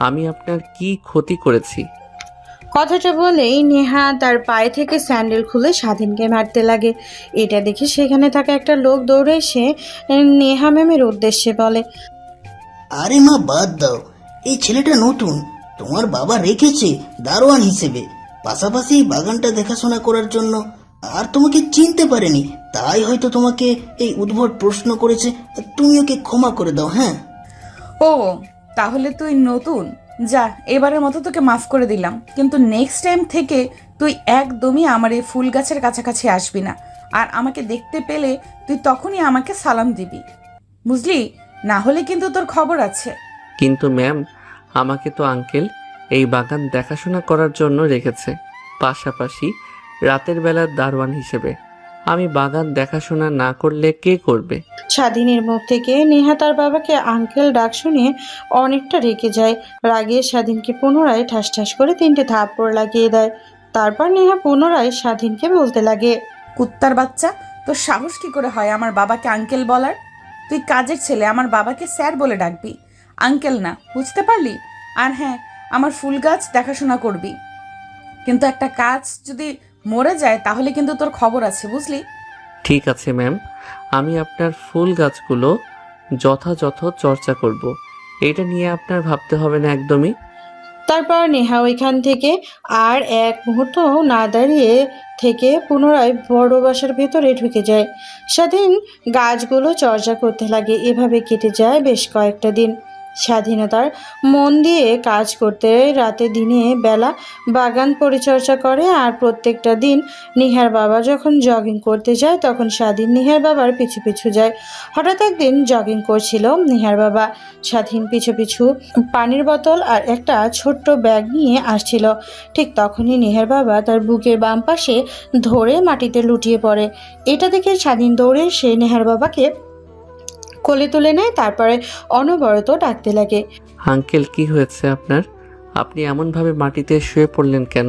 আমি আপনার কি ক্ষতি করেছি? কথাটা বলেই নেহা তার পায়ে থেকে স্যান্ডেল খুলে স্বাধীনকে মারতে লাগে। এটা দেখে সেখানে থাকা একটা লোক দৌড়ে এসে নেহা ম্যামের উদ্দেশ্যে বলে, আরে মা, বাদ দাও, এই ছেলেটা নতুন, তোমার বাবা রেখেছে দারোয়ান হিসেবে, পাশাপাশি এই বাগানটা দেখাশোনা করার জন্য। আর তোমাকে চিনতে পারেনি, তাই হয়তো তোমাকে এই উদ্ভট প্রশ্ন করেছে। তুমি ওকে ক্ষমা করে দাও। হ্যাঁ, ও তাহলে তুই নতুন, যা, এবারের মতো তোকে মাফ করে দিলাম, কিন্তু নেক্সট টাইম থেকে তুই একদমই আমার এই ফুল গাছের কাছাকাছি আসবি না। আর আমাকে দেখতে পেলে তুই তখনই আমাকে সালাম দিবি, বুঝলি? না হলে কিন্তু তোর খবর আছে। কিন্তু ম্যাম, আমাকে তো আঙ্কেল এই বাগান দেখাশোনা করার জন্য রেখেছে, পাশাপাশি রাতের বেলা দারোয়ান হিসেবে। আমি বাগান দেখাশোনা না করলে কে করবে? স্বাধীনের মুখ থেকে নেহা তার বাবাকে আঙ্কেল ডাক শুনে অনেকটা রেগে যায়। রাগে স্বাধীনকে পুনরায় ঠাস ঠাস করে 3টে থাপ্পড় লাগিয়ে দেয়। তারপর নেহা পুনরায় স্বাধীনকে বলতে লাগে, কুত্তার বাচ্চা, তোর সাহস কি করে হয় আমার বাবাকে আঙ্কেল বলার? তুই কাজের ছেলে, আমার বাবাকে স্যার বলে ডাকবি, আঙ্কেল না, বুঝতে পারলি? আর হ্যাঁ, আমার ফুল গাছ দেখাশোনা করবি, কিন্তু একটা কাজ যদি মরে যায় তাহলে কিন্তু তোর খবর আছে, বুঝলি? ঠিক আছে ম্যাম, আমি আপনার ফুল গাছগুলো যথাযথ চর্চা করব, এটা নিয়ে আপনার ভাবতে হবে না একদমই। তারপর নেহা ওইখান থেকে আর এক মুহূর্ত না দাঁড়িয়ে থেকে পুনরায় বড় বাসার ভেতরে ঢুকে যায়। স্বাধীন গাছগুলো চর্চা করতে লাগে। এভাবে কেটে যায় বেশ কয়েকটা দিন। স্বাধীনতার মন দিয়ে কাজ করতে রাতে দিনে বেলা বাগান পরিচর্যা করে। আর প্রত্যেকটা দিন নিহার বাবা যখন জগিং করতে যায় তখন স্বাধীন নিহার বাবার পিছু পিছু যায়। হঠাৎ একদিন জগিং করছিল নিহার বাবা। স্বাধীন পিছু পিছু পানির বোতল আর একটা ছোট্ট ব্যাগ নিয়ে আসছিল। ঠিক তখনই নিহার বাবা তার বুকের বাম পাশে ধরে মাটিতে লুটিয়ে পড়ে। এটা দেখে স্বাধীন দৌড়ে সে নেহার বাবাকে কোলে তুলে নেয়। তারপরে অনবরত ডাকতে লাগে, আঙ্কেল, কি হয়েছে আপনার? আপনি এমনভাবে মাটিতে শুয়ে পড়লেন কেন?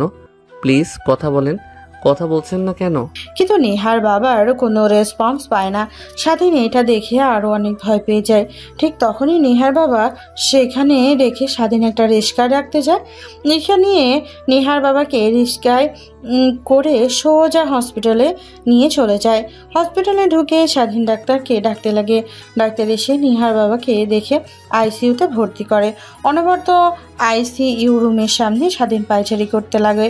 প্লিজ কথা বলেন, কথা বলছেন না কেন? কিন্তু নেহার বাবার কোনো রেসপন্স পায় না। স্বাধীন এটা দেখে আরও অনেক ভয় পেয়ে যায়। ঠিক তখনই নেহার বাবা সেখানে রেখে স্বাধীন একটা রিক্সা ডাকতে যায়। রিক্সা নিয়ে নেহার বাবাকে রিক্সায় করে সোজা হসপিটালে নিয়ে চলে যায়। হসপিটালে ঢুকে স্বাধীন ডাক্তারকে ডাকতে লাগে। ডাক্তার এসে নেহার বাবাকে দেখে আইসিইউতে ভর্তি করে। অনবরত আইসিইউ রুমের সামনে স্বাধীন পায়চারি করতে লাগে।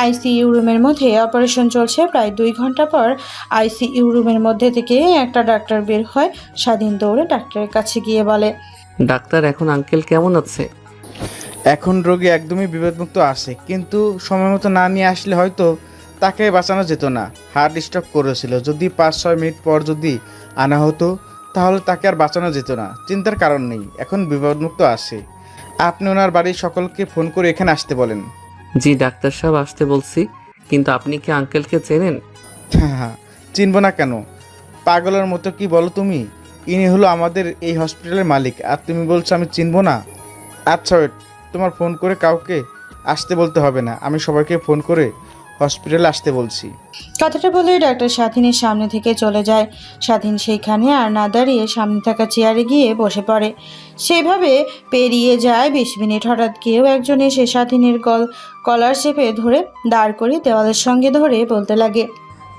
আইসিইউ রুমের মধ্যে অপারেশন চলছে। প্রায় 2 ঘন্টা পর আইসিইউ রুমের মধ্যে থেকে একটা ডাক্তার বের হয়। স্বাধীন দৌড়ে ডাক্তারের কাছে গিয়ে বলে, ডাক্তার, এখন আঙ্কেল কেমন আছে? এখন রোগী একদমই বিপদমুক্ত আছে, কিন্তু সময় মতো না নিয়ে আসলে হয়তো তাকে বাঁচানো যেত না। হার্ট স্ট্রোক করেছিল, যদি 5-6 মিনিট পর যদি আনা হতো তাহলে তাকে আর বাঁচানো যেত না। চিন্তার কারণ নেই, এখন বিপদমুক্ত আছে। আপনি ওনার বাড়ির সকলকে ফোন করে এখানে আসতে বলেন। জি ডাক্তার সাহেব, আসতে বলছি, কিন্তু আপনি কি আঙ্কেলকে চেনেন? হ্যাঁ, চিনব না কেন? পাগলের মতো কি বলো তুমি? ইনি হলো আমাদের এই হসপিটালের মালিক, আর তুমি বলছো আমি চিনব না? আচ্ছা ওয়েট, তোমার ফোন করে কাউকে আসতে বলতে হবে না, আমি সবাইকে ফোন করে হসপিটালে আসতে বলছি। কথাটা বলে ডাক্তার স্বাধীনের সামনে থেকে চলে যায়। স্বাধীন সেইখানে আর না দাঁড়িয়ে সামনে থাকা চেয়ারে গিয়ে বসে পড়ে। সেভাবে পেরিয়ে যায় 20 মিনিট। হঠাৎ কেউ একজন এসে স্বাধীনের কলার চেপে ধরে দাঁড় করে দেওয়ালের সঙ্গে ধরে বলতে লাগে,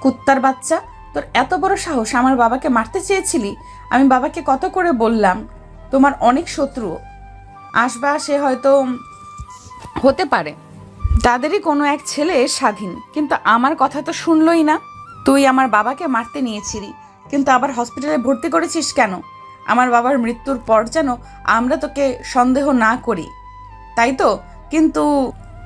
কুত্তার বাচ্চা, তোর এত বড় সাহস, আমার বাবাকে মারতে চেয়েছিলি? আমি বাবাকে কত করে বললাম তোমার অনেক শত্রু আসবা, সে হয়তো হতে পারে তাদেরই কোনো এক ছেলে স্বাধীন, কিন্তু আমার কথা তো শুনলই না। তুই আমার বাবাকে মারতে নিয়েছিলি, কিন্তু আবার হসপিটালে ভর্তি করেছিস কেন? আমার বাবার মৃত্যুর পর যেন আমরা তোকে সন্দেহ না করি, তাই তো? কিন্তু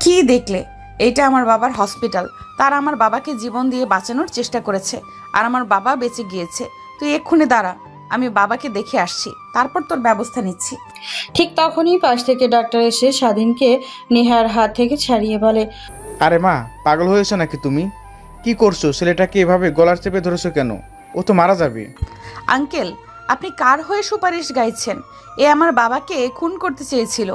কি দেখলে? এটা আমার বাবার হসপিটাল, তারা আমার বাবাকে জীবন দিয়ে বাঁচানোর চেষ্টা করেছে, আর আমার বাবা বেঁচে গিয়েছে। তুই এক্ষুনি দাঁড়া, আমি বাবাকে দেখে আসছি, তারপর তোর ব্যবস্থা নিচ্ছি। ঠিক তখনই পাশ থেকে ডাক্তার এসে স্বাধীনকে নেহার হাত থেকে ছাড়িয়ে বলে, আরে মা, পাগল হয়েছো নাকি তুমি? কি করছো? ছেলেটাকে এভাবে গলার চেপে ধরেছো কেন? ও তো মারা যাবে। আঙ্কেল, আপনি কার হয়ে সুপারিশ গাইছেন? এ আমার বাবাকে খুন করতে চেয়েছিল।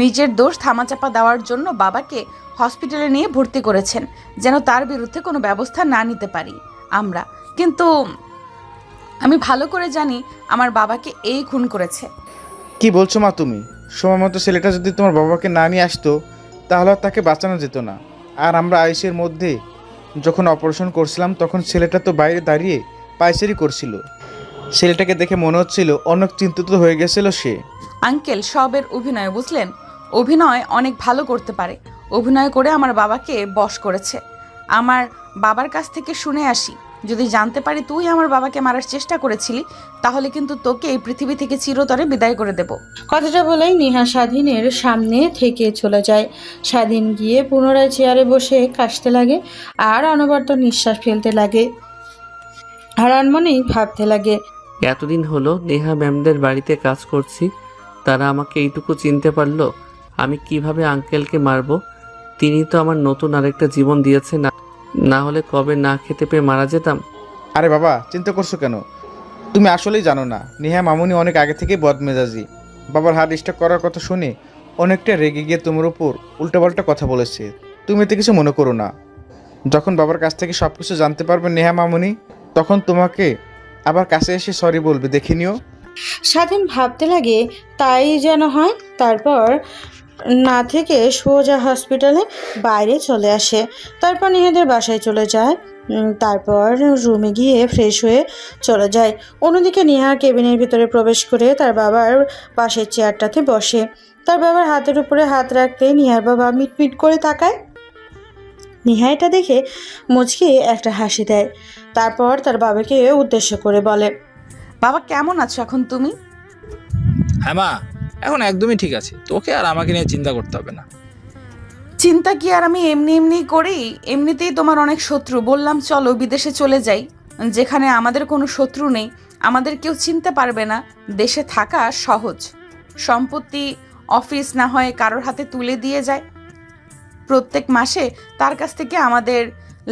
নিজের দোষ থামাচাপা দেওয়ার জন্য বাবাকে হসপিটালে নিয়ে ভর্তি করেছেন, যেন তার বিরুদ্ধে কোনো ব্যবস্থা না নিতে পারি আমরা। কিন্তু আমি ভালো করে জানি আমার বাবাকে এই খুন করেছে। কি বলছো মা তুমি? সময় মতো ছেলেটা যদি তোমার বাবাকে না নিয়ে আসতো তাহলে আর তাকে বাঁচানো যেত না। আর আমরা আইসির মধ্যে যখন অপারেশন করছিলাম তখন ছেলেটা তো বাইরে দাঁড়িয়ে পায়চারি করছিল। ছেলেটাকে দেখে মনে হচ্ছিল অনেক চিন্তিত হয়ে গেছিল সে। আঙ্কেল সবের অভিনয়, বুঝলেন? অভিনয় অনেক ভালো করতে পারে। অভিনয় করে আমার বাবাকে বশ করেছে। আমার বাবার কাছ থেকে শুনে আসি, যদি জানতে পারি তুই আমার বাবাকে মারার চেষ্টা করেছিলি, তাহলে কিন্তু তোকে এই পৃথিবী থেকে চিরতরে বিদায় করে দেব। কথাটা বলেই নেহা স্বাধীনের সামনে থেকে চলে যায়। স্বাধীন গিয়ে পুনরায় চেয়ারে বসে কাশতে লাগে আর অনবরত নিঃশ্বাস ফেলতে লাগে, হারান মনেই ভাবতে লাগে, এতদিন হলো নেহা ম্যামদের বাড়িতে কাজ করছি, তারা আমাকে এইটুকু চিনতে পারলো। আমি কিভাবে আঙ্কেলকে মারবো? তিনি তো আমার নতুন আরেকটা জীবন দিয়েছে, না হলে কবে না খেতে পেয়ে মারা যেতাম। আরে বাবা, চিন্তা করছো কেন? তুমি আসলেই জানো না, নেহা মামুনি অনেক আগে থেকেই বদমেজাজি। বাবার হার্ট স্ট্রোক করার কথা শুনে অনেকটা রেগে গিয়ে তোমার উপর উল্টোপাল্টা কথা বলেছে। তুমি এতে কিছু মনে করো না। যখন বাবার কাছ থেকে সব কিছু জানতে পারবে নেহা মামুনি, তখন তোমাকে আবার কাছে এসে সরি বলবে, দেখে নিও। স্বাধীন ভাবতে লাগে তাই যেন হয়। তারপর না থেকে সোজা হসপিটালে বাইরে চলে আসে। তারপর নেহাদের বাসায় চলে যায়। তারপর রুমে গিয়ে ফ্রেশ হয়ে চলে যায়। অন্যদিকে নেহা কেবিনের ভিতরে প্রবেশ করে তার বাবার পাশের চেয়ারটাতে বসে। তার বাবার হাতের উপরে হাত রাখতে নেহার বাবা মিটমিট করে তাকায়। নেহা এটা দেখে মুচকি একটা হাসি দেয়। তারপর তার বাবাকে উদ্দেশ্য করে বলে, বাবা কেমন আছো এখন তুমি? হ্যাঁ মা, এখন একদমই ঠিক আছে, তোকে আর আমাকে নিয়ে চিন্তা করতে হবে না। চিন্তা কি আর আমি এমনি এমনি করি? এমনিতেই তোমার অনেক শত্রু। বললাম চলো বিদেশে চলে যাই, যেখানে আমাদের কোনো শত্রু নেই, আমাদের কেউ চিনতে পারবে না। দেশে থাকা সহজ, সম্পত্তি অফিস না হয় কারোর হাতে তুলে দিয়ে যায়, প্রত্যেক মাসে তার কাছ থেকে আমাদের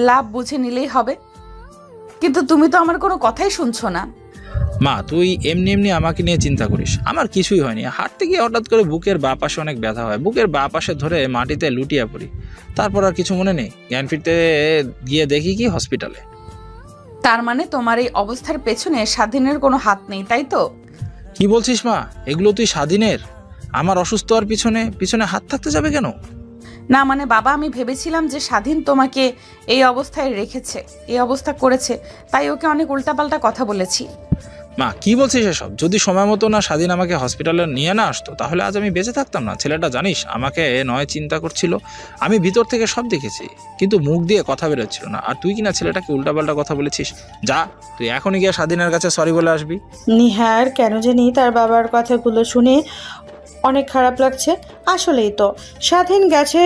লাভ বুঝে নিলেই হবে। কিন্তু তুমি তো আমার কোনো কথাই শুনছো না। মা, তুই এমনি এমনি আমাকে নিয়ে চিন্তা করিস, আমার কিছুই হয়নি। হাঁটতে গিয়ে হঠাৎ করে বুকের বাঁ পাশে অনেক ব্যথা হয়, বুকের বাঁ পাশে ধরে মাটিতে লুটিয়ে পড়ি। তারপর আর কিছু মনে নেই, জ্ঞান ফিরতে গিয়ে দেখি কি হসপিটালে। তার মানে তোমার এই অবস্থার পেছনে স্বাধীনের কোনো হাত নেই, তাই তো? কি বলছিস মা? এগুলো তুই স্বাধীনের? আমার অসুস্থ হওয়ার পিছনে পিছনে হাত থাকতে যাবে কেন? না মানে বাবা, আমি ভেবেছিলাম যে স্বাধীন তোমাকে এই অবস্থায় রেখেছে, এই অবস্থা করেছে, তাই ওকে অনেক উল্টাপাল্টা কথা বলেছি। মা, কি বলছিস এসব? যদি সময় মতো না স্বাধীন আমাকে হসপিটালে নিয়ে না আসতো, তাহলে আজ আমি বেঁচে থাকতাম না। ছেলেটা জানিস আমাকে নয় চিন্তা করছিল, আমি ভিতর থেকে সব দেখেছি, কিন্তু মুখ দিয়ে কথা বেরোচ্ছিল না। আর তুই কিনা ছেলেটাকে উল্টাপাল্টা কথা বলেছিস। যা, তুই এখনই গিয়ে স্বাধীনের কাছে সরি বলে আসবি। নিহার কেন জানি তার বাবার কথাগুলো শুনে অনেক খারাপ লাগছে। আসলেই তো স্বাধীন গেছে,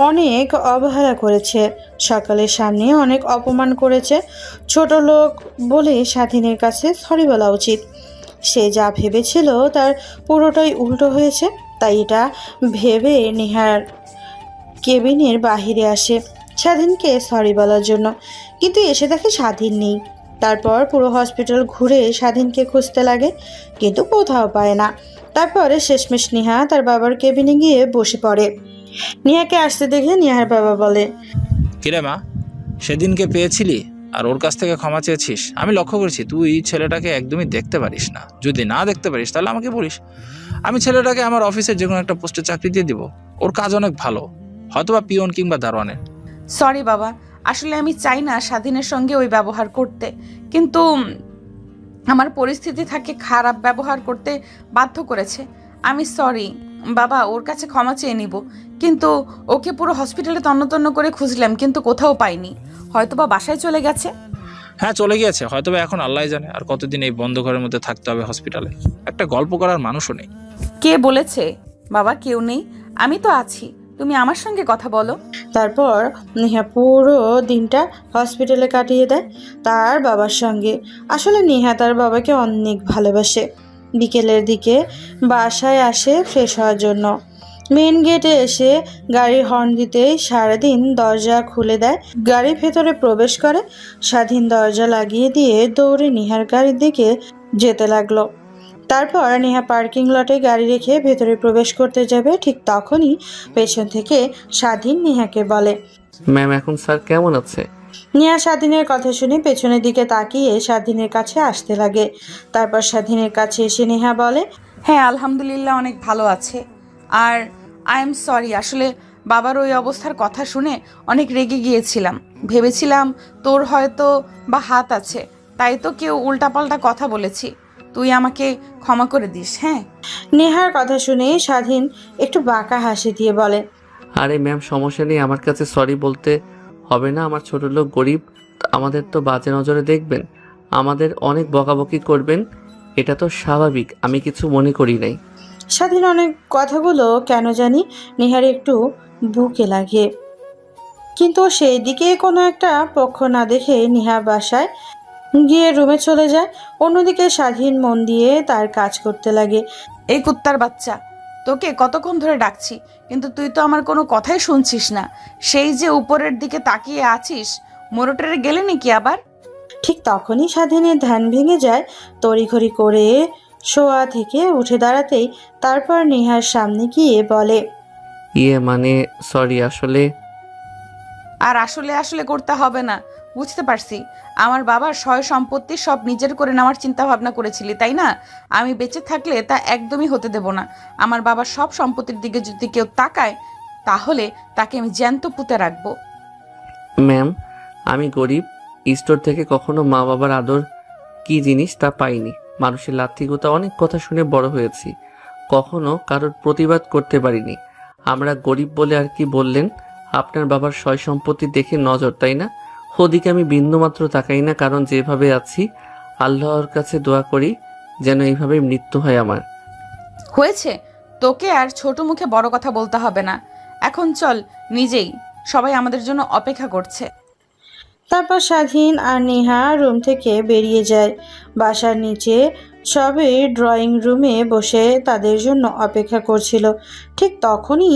অনেক অবহেলা করেছে, সকালের সামনে অনেক অপমান করেছে। ছোট লোক বলে স্বাধীনের কাছে সরি বলা উচিত। সে যা ভেবেছিল তার পুরোটাই উল্টো হয়েছে। তাই এটা ভেবে নেহার কেবিনের বাহিরে আসে স্বাধীনকে সরি বলার জন্য, কিন্তু এসে দেখে স্বাধীন নেই। তারপর পুরো হসপিটাল ঘুরে স্বাধীনকে খুঁজতে লাগে, কিন্তু কোথাও পায় না। তারপরে শেষমেশ নেহা তার বাবার কেবিনে গিয়ে বসে পড়ে। নেহাকে আসতে দেখে নেহার বাবা বলে, কিরে মা, সেদিনকে পেয়েছিলি আর ওর কাছ থেকে ক্ষমা চেয়েছিস? আমি লক্ষ্য করেছি তুই ছেলেটাকে একদমই দেখতে পারিস না। যদি না দেখতে পারিস তাহলে আমাকে বলিস, আমি ছেলেটাকে আমার অফিসের যে কোনো একটা পোস্টে চাকরি দিয়ে দিব। ওর কাজ অনেক ভালো, হয়তোবা পিয়ন কিংবা দারোয়ানের। সরি বাবা, আসলে আমি চাই না স্বাধীনের সঙ্গে ওই ব্যবহার করতে, কিন্তু আমার পরিস্থিতি থাকে খারাপ ব্যবহার করতে বাধ্য করেছে। আমি সরি বাবা, ওর কাছে ক্ষমা চেয়ে নিব। কিন্তু ওকে পুরো হসপিটালে তন্ন করে খুঁজলাম, কিন্তু কোথাও পাইনি। হয়তোবা বাসায় চলে গেছে। হ্যাঁ, চলে গিয়েছে হয়তোবা। এখন আল্লাহ জানে আর কতদিন এই বন্ধ ঘরের মধ্যে থাকতে হবে হসপিটালে। একটা গল্প করার মানুষও নেই। কে বলেছে বাবা কেউ নেই? আমি তো আছি, তুমি আমার সঙ্গে কথা বলো। তারপর নেহা পুরো দিনটা হসপিটালে কাটিয়ে দেয় তার বাবার সঙ্গে। আসলে নেহা তার বাবাকে অনেক ভালোবাসে। বিকেলের দিকে বাসায় আসে ফ্রেশ হওয়ার জন্য। মেন গেটে এসে গাড়ির হর্ন দিতেই সারাদিন দরজা খুলে দেয়। গাড়ির ভেতরে প্রবেশ করে। স্বাধীন দরজা লাগিয়ে দিয়ে দৌড়ে নেহার গাড়ির দিকে যেতে লাগলো। তারপর নেহা পার্কিং লটে গাড়ি রেখে ভেতরে প্রবেশ করতে যাবে, ঠিক তখনই পেছন থেকে স্বাধীন নেহাকে বলে, ম্যাম এখন স্যার কেমন আছে? নেহা স্বাধীনের কথা শুনে পেছনের দিকে তাকিয়ে স্বাধীনের কাছে আসতে লাগে। তারপর স্বাধীনের কাছে এসে নেহা বলে, হ্যাঁ আলহামদুলিল্লাহ অনেক ভালো আছে। আর আই এম সরি, আসলে বাবার ওই অবস্থার কথা শুনে অনেক রেগে গিয়েছিলাম। ভেবেছিলাম তোর হয়তো বা হাত আছে, তাই তো কেউ উল্টাপাল্টা কথা বলেছি। তুই আমাকে ক্ষমা করে দিস। হ্যাঁ। নেহার কথা শুনে স্বাধীন একটু বাঁকা হাসি দিয়ে বলে, আরে ম্যাম সমস্যা নেই, আমার কাছে সরি বলতে হবে না। আমার ছোট লোক গরিব, আমাদের তো বাজে নজরে দেখবেন, আমাদের অনেক বকাবকি করবেন, এটা তো স্বাভাবিক, আমি কিছু মনে করি নাই। স্বাধীন অনেক কথাগুলো কেন জানি নেহার একটু বুকে লাগে, কিন্তু সেই দিকে কোনো একটা পক্ষ না দেখে নেহা বাসায় গিয়ে রুমে চলে যায়। অন্যদিকে স্বাধীন মন দিয়ে তার কাজ করতে লাগে। এই কুত্তার বাচ্চা, তোকে কতক্ষণ ধরে ডাকছি, কিন্তু তুই তো আমার কোনো কথাই শুনছিস না। সেই যে উপরের দিকে তাকিয়ে আছিস, মোরটেরে গেলে নাকি আবার? ঠিক তখনই স্বাধীনের ধ্যান ভেঙে যায়। তড়িঘড়ি করে শোয়া থেকে উঠে দাঁড়াতেই তারপর নেহার সামনে গিয়ে বলে, মানে সরি আসলে। আর আসলে আসলে করতে হবে না, বুঝতে পারছি। আমার বাবার সয় সম্পত্তি সব নিজের করে নেওয়ার চিন্তা ভাবনা করেছিলি, তাই না? আমি বেঁচে থাকলে তা একদমই হতে দেব না। আমার বাবার সব সম্পত্তির দিকে যদি কেউ তাকায়, তাহলে তাকে আমি জ্যান্ত পুঁতে রাখবো। ম্যাম আমি গরিব, স্টোর থেকে কখনো মা বাবার আদর কি জিনিস তা পাইনি। মানুষের লাথিগুতা অনেক কথা শুনে বড় হয়েছি, কখনো কারোর প্রতিবাদ করতে পারিনি। আমরা গরিব বলে আর কি বললেন? আপনার বাবার সয় সম্পত্তি দেখে নজর, তাই না? ওদিকে আমি বিন্দুমাত্র তাকাই না, কারণ যেভাবে আছি আল্লাহর কাছে দোয়া করি যেন এইভাবে মৃত্যু হয় আমার। হয়েছে, তোকে আর ছোট মুখে বড় কথা বলতে হবে না। এখন চল নিজেই, সবাই আমাদের জন্য অপেক্ষা করছে। তারপর স্বাধীন আর নেহা রুম থেকে বেরিয়ে যায়। বাসার নিচে সবাই ড্রয়িং রুমে বসে তাদের জন্য অপেক্ষা করছিল। ঠিক তখনই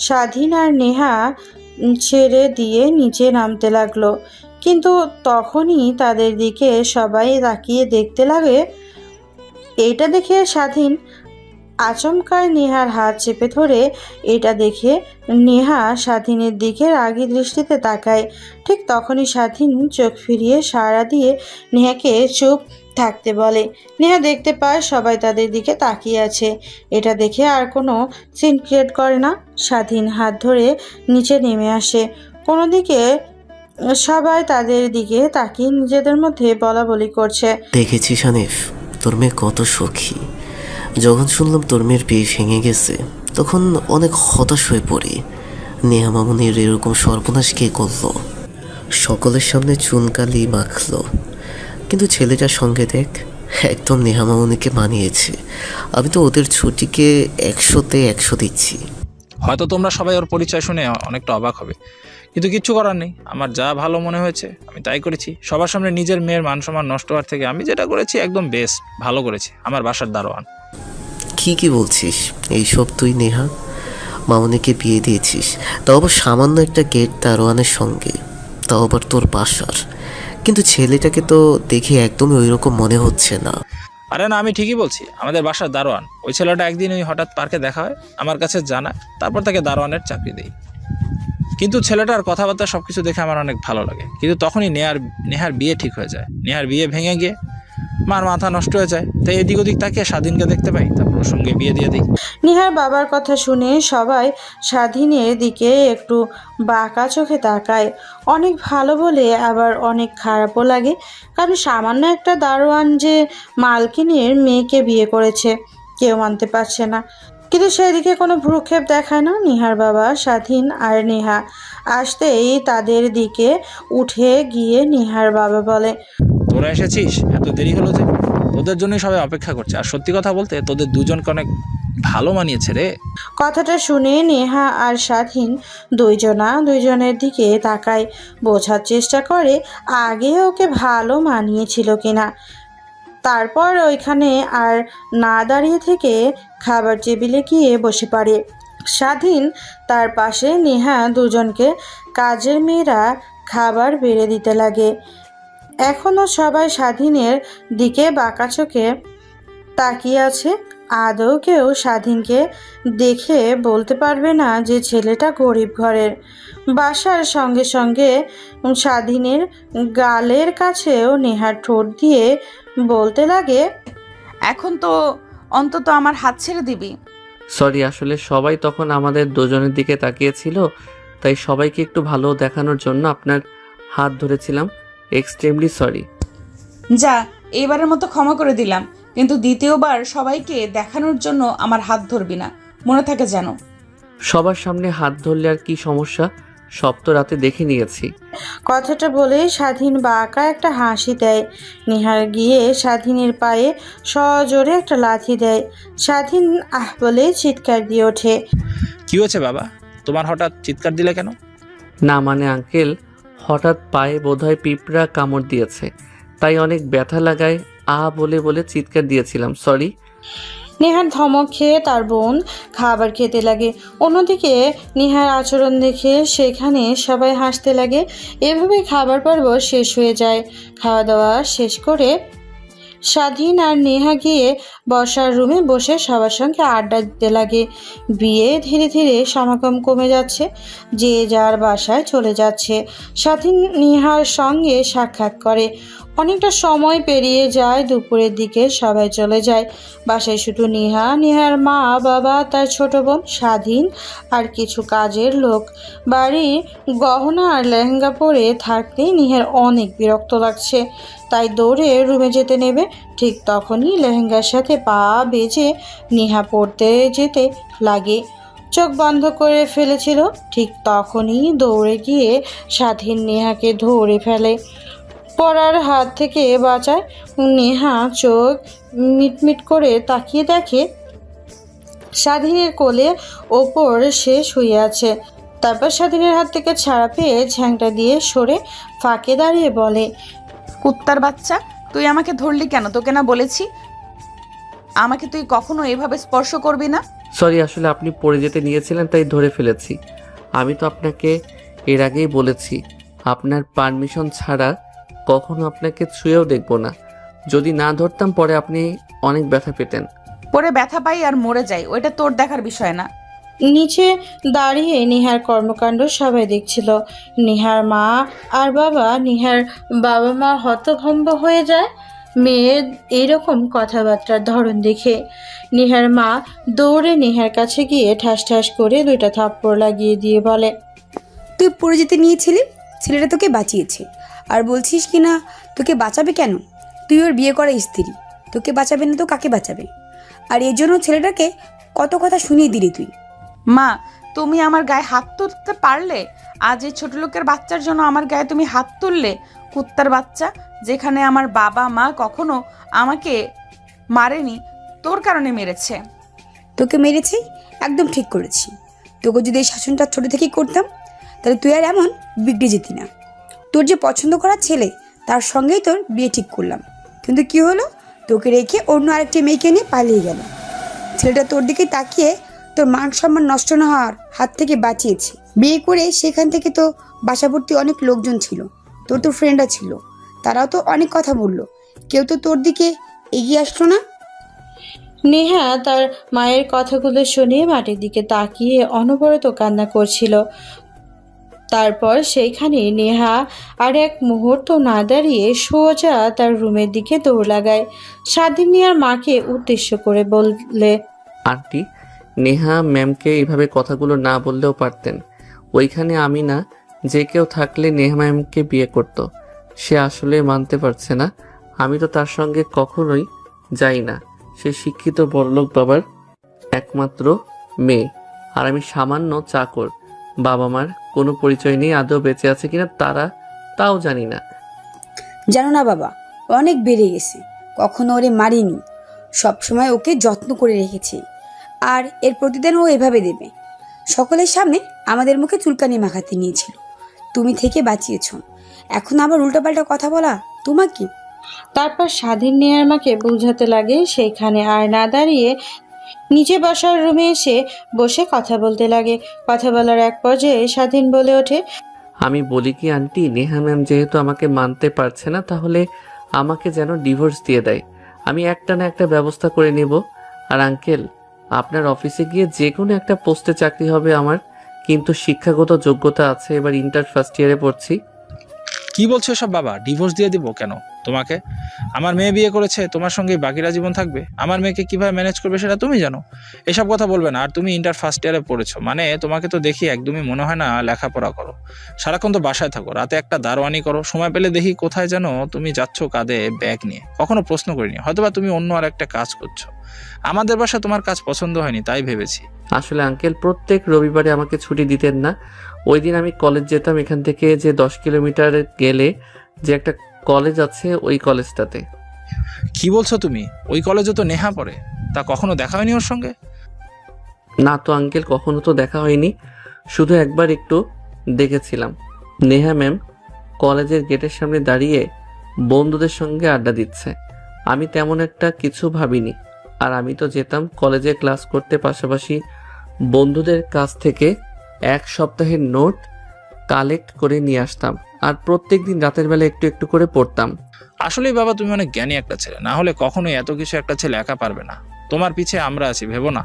স্বাধীন আর নেহা ছেড়ে দিয়ে নিচে নামতে লাগলো, কিন্তু তখনই তাদের দিকে সবাই তাকিয়ে দেখতে লাগে। এইটা দেখে স্বাধীন আচমকায় নেহার হাত চেপে ধরে। এটা দেখে নেহা স্বাধীনের দিকে রাগী দৃষ্টিতে তাকায়। ঠিক তখনই স্বাধীন চোখ ফিরিয়ে সাড়া দিয়ে নেহাকে চুপ থাকতে বলে। নেহা দেখতে পায় সবাই তাদের দিকে তাকিয়ে আছে। এটা দেখে আর কোনো সিন ক্রিয়েট করে না। স্বাধীন হাত ধরে নিচে নেমে আসে। কোনো দিকে সবাই তাদের দিকে তাকিয়ে নিজেদের মধ্যে বলাবলি করছে, দেখেছিস হানিফ, তোর মেয়ে কত সখী। যখন শুনলাম তোর মেয়ের বিয়ে ভেঙে গেছে তখন অনেক হতাশ হয়ে পড়ি। নেহা মামুনির এরকম সর্বনাশ কে করলো? সকলের সামনে চুনকালি মাখলো, কিন্তু ছেলেটার সঙ্গে দেখ, একদম নেহা মামুনিকে মানিয়েছে। আমি তো ওদের ছুটিকে 100-তে 100 দিচ্ছি। হয়তো তোমরা সবাই ওর পরিচয় শুনে অনেকটা অবাক হবে, কিন্তু কিচ্ছু করার নেই। আমার যা ভালো মনে হয়েছে আমি তাই করেছি। সবার সামনে নিজের মেয়ের মান সম্মান নষ্ট হওয়ার থেকে আমি যেটা করেছি একদম বেস্ট, ভালো করেছি। আমার বাসার দারোয়ান। কি বলছিস এইসব তুই নেহা? মামনিকে বিয়ে দিয়েছিস, তাও আবার সামান্য একটা গেট দারোয়ানের সঙ্গে, তাও আবার তোর বাসার। কিন্তু ছেলেটাকে তো দেখে একদমই ওই রকম মনে হচ্ছে না। আরে না, আমি ঠিকই বলছি, আমাদের বাসার দারোয়ান। ওই ছেলেটা একদিন ওই হঠাৎ পার্কে দেখা হয়, আমার কাছে জানা, তারপর তাকে দারোয়ানের চাকরি দেই। কিন্তু ছেলেটার কথাবার্তা সব কিছু দেখে আমার অনেক ভালো লাগে। কিন্তু তখনই নেহার বিয়ে ঠিক হয়ে যায়। নেহার বিয়ে ভেঙে গিয়ে মার মাথা নষ্ট হয়ে যায়, তাই এদিক ওদিক তাকিয়ে স্বাধীনকে দেখতে পাই, তারপর ওর সঙ্গে বিয়ে দিয়ে দিই। নিহার বাবার কথা শুনে সবাই স্বাধীনের দিকে একটু বাঁকা চোখে তাকায়। অনেক ভালো বলে আবার অনেক খারাপও লাগে, কারণ সামান্য একটা দারোয়ান যে মালকিনের মেয়েকে বিয়ে করেছে কেউ মানতে পারছে না। কিন্তু সেদিকে কোনো ভ্রুক্ষেপ দেখায় না নিহার বাবা। স্বাধীন আর নেহা আসতেই তাদের দিকে উঠে গিয়ে নিহার বাবা বলে, তোরা এসেছিস? এত দেরি হলো যে? তোদের জন্যই সবাই অপেক্ষা করছে। আর সত্যি কথা বলতে তোদের দুজনকে অনেক ভালো মানিয়েছে রে। কথাটা শুনে নেহা আর স্বাধীন দুইজনের দিকে তাকায়, বোঝার চেষ্টা করে আগে ওকে ভালো মানিয়েছিল কিনা। তারপর ওইখানে আর না দাঁড়িয়ে থেকে খাবার টেবিলে গিয়ে বসে পড়ে। স্বাধীন তার পাশে, নেহা দুজনকে কাজের মেয়েরা খাবার বেড়ে দিতে লাগে। এখনও সবাই স্বাধীনের দিকে বাঁকা চোখে তাকিয়ে আছে। আদৌ কেউ স্বাধীনকে দেখে বলতে পারবে না যে ছেলেটা গরিব ঘরের। বাসার সঙ্গে সঙ্গে স্বাধীনের গালের কাছেও নেহার ঠোঁট দিয়ে বলতে লাগে, এখন তো অন্তত আমার হাত ছেড়ে দিবি। সরি, আসলে সবাই তখন আমাদের দুজনের দিকে তাকিয়েছিল, তাই সবাইকে একটু ভালো দেখানোর জন্য আপনার হাত ধরেছিলাম। Extremely sorry. যা, এবারের মতো ক্ষমা করে দিলাম, কিন্তু দ্বিতীয়বার সবাইকে দেখানোর জন্য আমার হাত ধরবি না, মনে থাকে যেন। সবার সামনে হাত ধরলে আর কি সমস্যা? সব তো রাতে দেখে নিয়েছি। কথাটা বলে স্বাধীন বাঁকা একটা হাসি দেয়। নিহার গিয়ে স্বাধীনের পায়ে সজোরে একটা লাথি দেয়। স্বাধীন আহ বলে চিৎকার দিয়ে ওঠে। কি হয়েছে বাবা, তোমার হঠাৎ চিৎকার দিলে কেন? না মানে আঙ্কেল, হঠাৎ পায়ে বোধহয় পিঁপড়া কামড় দিয়েছে, তাই অনেক ব্যথা লাগায় বলে বলে চিৎকার দিয়েছিলাম, সরি। নেহার ধমক খেয়ে তার বোন খাবার খেতে লাগে। অন্যদিকে নেহার আচরণ দেখে সেখানে সবাই হাসতে লাগে। এভাবে খাবার পর্ব শেষ হয়ে যায়। খাওয়া দাওয়া শেষ করে স্বাধীন আর নেহা গিয়ে বসার রুমে বসে সবার সঙ্গে আড্ডা দিতে লাগে। বিয়ে ধীরে ধীরে সমাগম কমে যাচ্ছে, যে যার বাসায় চলে যাচ্ছে। স্বাধীন নেহার সঙ্গে সাক্ষাৎ করে। অনেকটা সময় পেরিয়ে যায়, দুপুরের দিকে সবাই চলে যায়। বাসায় শুধু নেহা, নেহার মা বাবা, তার ছোট বোন স্বাধীন আর কিছু কাজের লোক। বাড়ির গহনা আর লেহেঙ্গা পরে থাকতেই নেহার অনেক বিরক্ত লাগছে, তাই দৌড়ে রুমে যেতে নেবে। ঠিক তখনই লেহেঙ্গার সাথে পা বেজে নেহা পড়তে যেতে লাগে। চোখ বন্ধ করে ফেলেছিল, ঠিক তখনই দৌড়ে গিয়ে স্বাধীন নেহাকে ধরে ফেলে, পড়ার হাত থেকে বাঁচায়। নেহা চোখ মিটমিট করে তাকিয়ে দেখে স্বাধীনের কোলে ওপর সে শুয়ে আছে। তারপর স্বাধীনের হাত থেকে ছাড়া পেয়ে ঝ্যাংটা দিয়ে সরে ফাঁকে দাঁড়িয়ে বলে, কুত্তার বাচ্চা, তুই আমাকে ধরলি কেন? তোকে না বলেছি আমাকে তুই কখনো এভাবে স্পর্শ করবি না? সরি, আসলে আপনি পড়ে যেতে নিয়েছিলেন তাই ধরে ফেলেছি। আমি তো আপনাকে এর আগেই বলেছি, আপনার পারমিশন ছাড়া কখনো আপনাকে ছুঁয়েও দেখব না। যদি না ধরতাম পরে আপনি অনেক ব্যথা পেতেন। পরে ব্যথা পাই আর মরে যাই, ওইটা তোর দেখার বিষয় না। নিচে দাঁড়িয়ে নেহার কর্মকাণ্ড সবাই দেখছিল। নেহার মা আর বাবা, নেহার বাবা মা হতভম্ব হয়ে যায় মেয়ের এইরকম কথাবার্তার ধরন দেখে। নেহার মা দৌড়ে নেহার কাছে গিয়ে ঠাস ঠাস করে 2টা থাপ্পড় লাগিয়ে দিয়ে বলে, তুই পড়ে যেতে নিয়েছিলি, ছেলেটা তোকে বাঁচিয়েছে, আর বলছিস কি না তোকে বাঁচাবে কেন? তুই ওর বিয়ে করা স্ত্রী, তোকে বাঁচাবে না তো কাকে বাঁচাবে? আর এর জন্য ছেলেটাকে কত কথা শুনিয়ে দিলি তুই। মা, তুমি আমার গায়ে হাত তুলতে পারলে? আজ এই ছোট লোকের বাচ্চার জন্য আমার গায়ে তুমি হাত তুললে? কুত্তার বাচ্চা, যেখানে আমার বাবা মা কখনো আমাকে মারেনি, তোর কারণে মেরেছে। তোকে মেরেছি, একদম ঠিক করেছি। তোকে যদি এই শাসনটা ছোট থেকেই করতাম তাহলে তুই আর এমন বিগড়ে যেতি না। তোর যে পছন্দ করা ছেলে তার সঙ্গেই তোর বিয়ে ঠিক করলাম, কিন্তু কি হলো, তোকে রেখে অন্য আরেকটি মেয়েকে নিয়ে পালিয়ে গেল। ছেলেটা তোর দিকে তাকিয়ে তোর মান সম্মান নষ্ট না হওয়ার হাত থেকে বাঁচিয়েছে। বিয়ে করে সেখান থেকে তো বাসাভর্তি অনেক লোকজন ছিল, তোর তো ফ্রেন্ডরা ছিল, তারাও তো অনেক কথা বললো, কেউ তো তোর দিকে এগিয়ে আসলো না। নেহা তার মায়ের কথাগুলো শুনে মাটির দিকে তাকিয়ে অনবরত কান্না করছিল। তারপর সেইখানে নেহা আর এক মুহূর্ত না দাঁড়িয়ে সোজা তার রুমের দিকে দৌড় লাগায়। স্বাধীন নেহার মাকে উদ্দেশ্য করে বললে, আন্টি, নেহা ম্যামকে এইভাবে কথাগুলো না বললেও পারতেন। ওইখানে আমি না, যে কেউ থাকলে নেহা ম্যামকে বিয়ে করতো। সে আসলে মানতে পারছে না। আমি তো তার সঙ্গে কখনোই যাই না। সে শিক্ষিত বড়লোক বাবার একমাত্র মেয়ে, আর আমি সামান্য চাকর। বাবা মার কোনো পরিচয় নেই, আদৌ বেঁচে আছে কিনা তাও জানি না। জানো না বাবা, অনেক বেড়ে গেছে, কখনো ওরে মারিনি, সবসময় ওকে যত্ন করে রেখেছি, আর এর প্রতিদান ও এভাবে দেবে। সকলের সামনে আমাদের মুখে চুলকানি মাখাতে নিয়েছিল, তুমি থেকে বাঁচিয়েছ, এখন আবার উল্টোপাল্টা কথা বলা তোমাকে। তারপর স্বাধীন নেহার মাকে বুঝাতে লাগে। সেইখানে আর না দাঁড়িয়ে নিচে বসার রুমে এসে বসে কথা বলতে লাগে। কথা বলার এক পর্যায়ে স্বাধীন বলে ওঠে, আমি বলি কি আন্টি, নেহা ম্যাম যেহেতু আমাকে মানতে পারছে না, তাহলে আমাকে যেন ডিভোর্স দিয়ে দেয়। আমি একটা না একটা ব্যবস্থা করে নেব। আর আঙ্কেল, আপনার অফিসে গিয়ে যে কোনো একটা পোস্টে চাকরি হবে আমার, কিন্তু শিক্ষাগত যোগ্যতা আছে। এবার ইন্টার ফার্স্ট ইয়ারে পড়ছি। কি বলছো সব বাবা? ডিভোর্স দিয়ে দিব কেন তোমাকে? আমার মেয়ে বিয়ে করেছে, তোমার সঙ্গে বাকিরা জীবন থাকবে। আমার মেয়েকে কিভাবে ম্যানেজ করবে সেটা তুমি জানো, এসব কথা বলবে না। আর তুমি ইন্টার ফার্স্ট ইয়ারে পড়েছো মানে তোমাকে তো দেখি একদমই মনে হয় না লেখাপড়া করো, সারাক্ষণ তো বাসায় থাকো, রাতে একটা দারোয়ানি করো, সময় পেলে দেখি কোথায় যেন তুমি যাচ্ছ কাঁধে ব্যাগ নিয়ে। কখনো প্রশ্ন করিনি, হয়তোবা তুমি অন্য আর একটা কাজ করছো। আমাদের বাসায় তোমার কাজ পছন্দ হয়নি তাই ভেবেছি। আসলে আঙ্কেল প্রত্যেক রবিবারে আমাকে ছুটি দিতেন না। ওই দিন আমি কলেজ যেতাম, এখান থেকে যে 10 কিলোমিটার গেলে যে একটা কলেজ আছে, ওই কলেজটাতে। কি বলছো তুমি? ওই কলেজে তো নেহা পড়ে, তা কখনো দেখা হয়নি ওর সঙ্গে? না তো আঙ্কেল, কখনো তো দেখা হয়নি, শুধু একবার একটু দেখেছিলাম। নেহা ম্যাম কলেজের গেটের সামনে দাঁড়িয়ে বন্ধুদের সঙ্গে আড্ডা দিচ্ছে। আমি তেমন একটা কিছু ভাবিনি। আর আমি তো যেতাম কলেজে ক্লাস করতে, পাশাপাশি বন্ধুদের কাছ থেকে 1 সপ্তাহের নোট কালেক্ট করে নিয়ে আসতাম, আর প্রত্যেক দিন রাতের বেলা একটু একটু করে পড়তাম। আসলেই বাবা, তুমি অনেক জ্ঞানী একটা ছেলে, না হলে কখনোই এত কিছু একটা ছেলে একা পারবে না। তোমার পিছে আমরা আছি, ভেবো না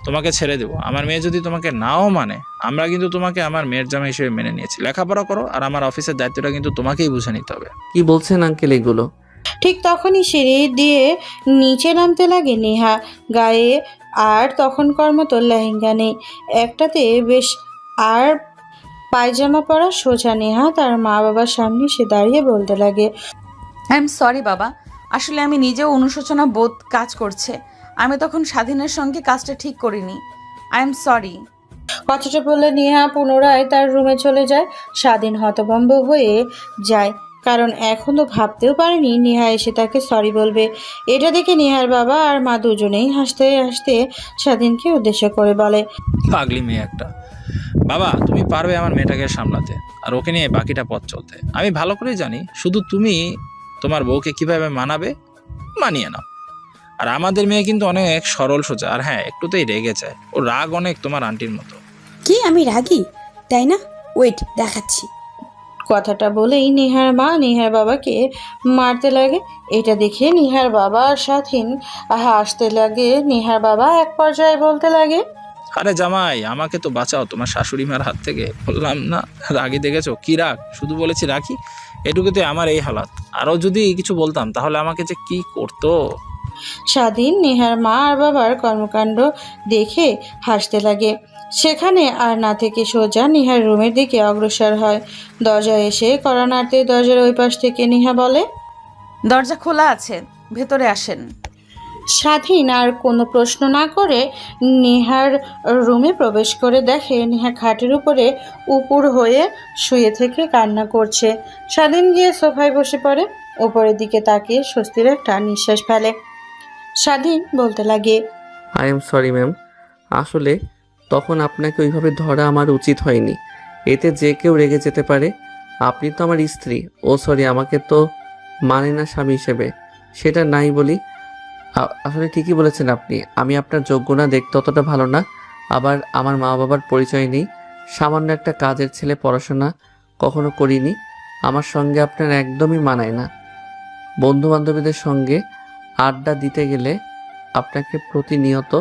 তোমাকে ছেড়ে দেবো। আমার মেয়ে যদি তোমাকে নাও মানে, আমরা কিন্তু তোমাকে আমার মেয়ের জামাই হিসেবে মেনে নিয়েছি। লেখাপড়া করো, আর আমার অফিসের দায়িত্বটা কিন্তু তোমাকেই বুঝে নিতে হবে। কি বলছেন আঙ্কেল এগুলো? ঠিক তখনই সিঁড়ি দিয়ে নিচে নামতে লাগে নেহা। গায়ে আর তখনকার মতো লেহেঙ্গা নেই, একটাতে বেশ আর পায়জামা পরা সোজা। নেহা তার মা বাবার সামনে সে দাঁড়িয়ে বলতে লাগে, আই এম সরি বাবা, আসলে আমি নিজেও অনুশোচনা বোধ কাজ করছে। আমি তখন স্বাধীনের সঙ্গে কাজটা ঠিক করিনি। I am sorry. কথাটা বলে নেহা পুনরায় তার রুমে চলে যায়। স্বাধীন হতভম্ব হয়ে যায়, কারণ এখনো ভাবতেও পারেনি নেহা এসে তাকে সরি বলবে। এটা দেখে নেহার বাবা আর মা দুজনেই হাসতে হাসতে স্বাধীনকে উদ্দেশ্য করে বলে, পাগলি মেয়ে একটা। বাবা, তুমি পারবে আমার মেয়েটাকে সামলাতে, আর ওকে নিয়ে বাকিটা পথ চলতে। আমি ভালো করেই জানি, শুধু তুমি তোমার বউকে কিভাবে মানাবে মানিয়ে নাও। আর আমাদের মেয়ে কিন্তু অনেক সরল সোজা, আর হ্যাঁ, একটুতেই রেগে যায়। ও রাগ অনেক তোমার আন্টির মতো। কি আমি রাগি তাই না? ওয়েট, দেখাচ্ছি। কথাটা বলেই নেহার মা নেহার বাবাকে মারতে লাগে। এটা দেখে নেহার বাবা আর স্বাধীন হাসতে লাগে। নেহার বাবা এক পর্যায়ে বলতে লাগে, আরে জামাই, আমাকে তো বাঁচাও তোমার শাশুড়ি মার হাত থেকে। বললাম না রাগি, দেখেছো কি রাগ? শুধু বলেছি রাখি, এটুকুতে আমার এই হালাত। আরও যদি কিছু বলতাম তাহলে আমাকে যে কি করতো। স্বাধীন নেহার মা আর বাবার কর্মকাণ্ড দেখে হাসতে লাগে। সেখানে আর না থেকে সোজা নেহার রুমের দিকে অগ্রসর হয়। দরজায় এসে কড়া নাড়তে দরজার ওই পাশ থেকে নেহা বলে, দরজা খোলা আছে, ভেতরে আসেন। স্বাধীন আর কোনো প্রশ্ন না করে নেহার রুমে প্রবেশ করে দেখে নেহা খাটের উপরে উপুর হয়ে শুয়ে থেকে কান্না করছে। স্বাধীন গিয়ে সোফায় বসে পড়ে, উপরের দিকে তাকিয়ে স্বস্তির একটা নিঃশ্বাস ফেলে। স্বাধীন বলতে লাগে, আই এম সরি ম্যাম, আসলে তখন আপনাকে ওইভাবে ধরা আমার উচিত হয়নি। এতে যে কেউ রেগে যেতে পারে। আপনি তো আমার স্ত্রী। ও সরি, আমাকে তো মানে না স্বামী হিসেবে, সেটা নাই বলি। আসলে ঠিকই বলেছেন আপনি। আমি আপনার যোগ্য না, দেখতে অতটা ভালো না, আবার আমার মা বাবার পরিচয় নেই, সামান্য একটা কাজের ছেলে, পড়াশোনা কখনো করিনি। আমার সঙ্গে আপনার একদমই মানায় না। বন্ধু বান্ধবীদের সঙ্গে আড্ডা দিতে গেলে আপনাকে প্রতিনিয়ত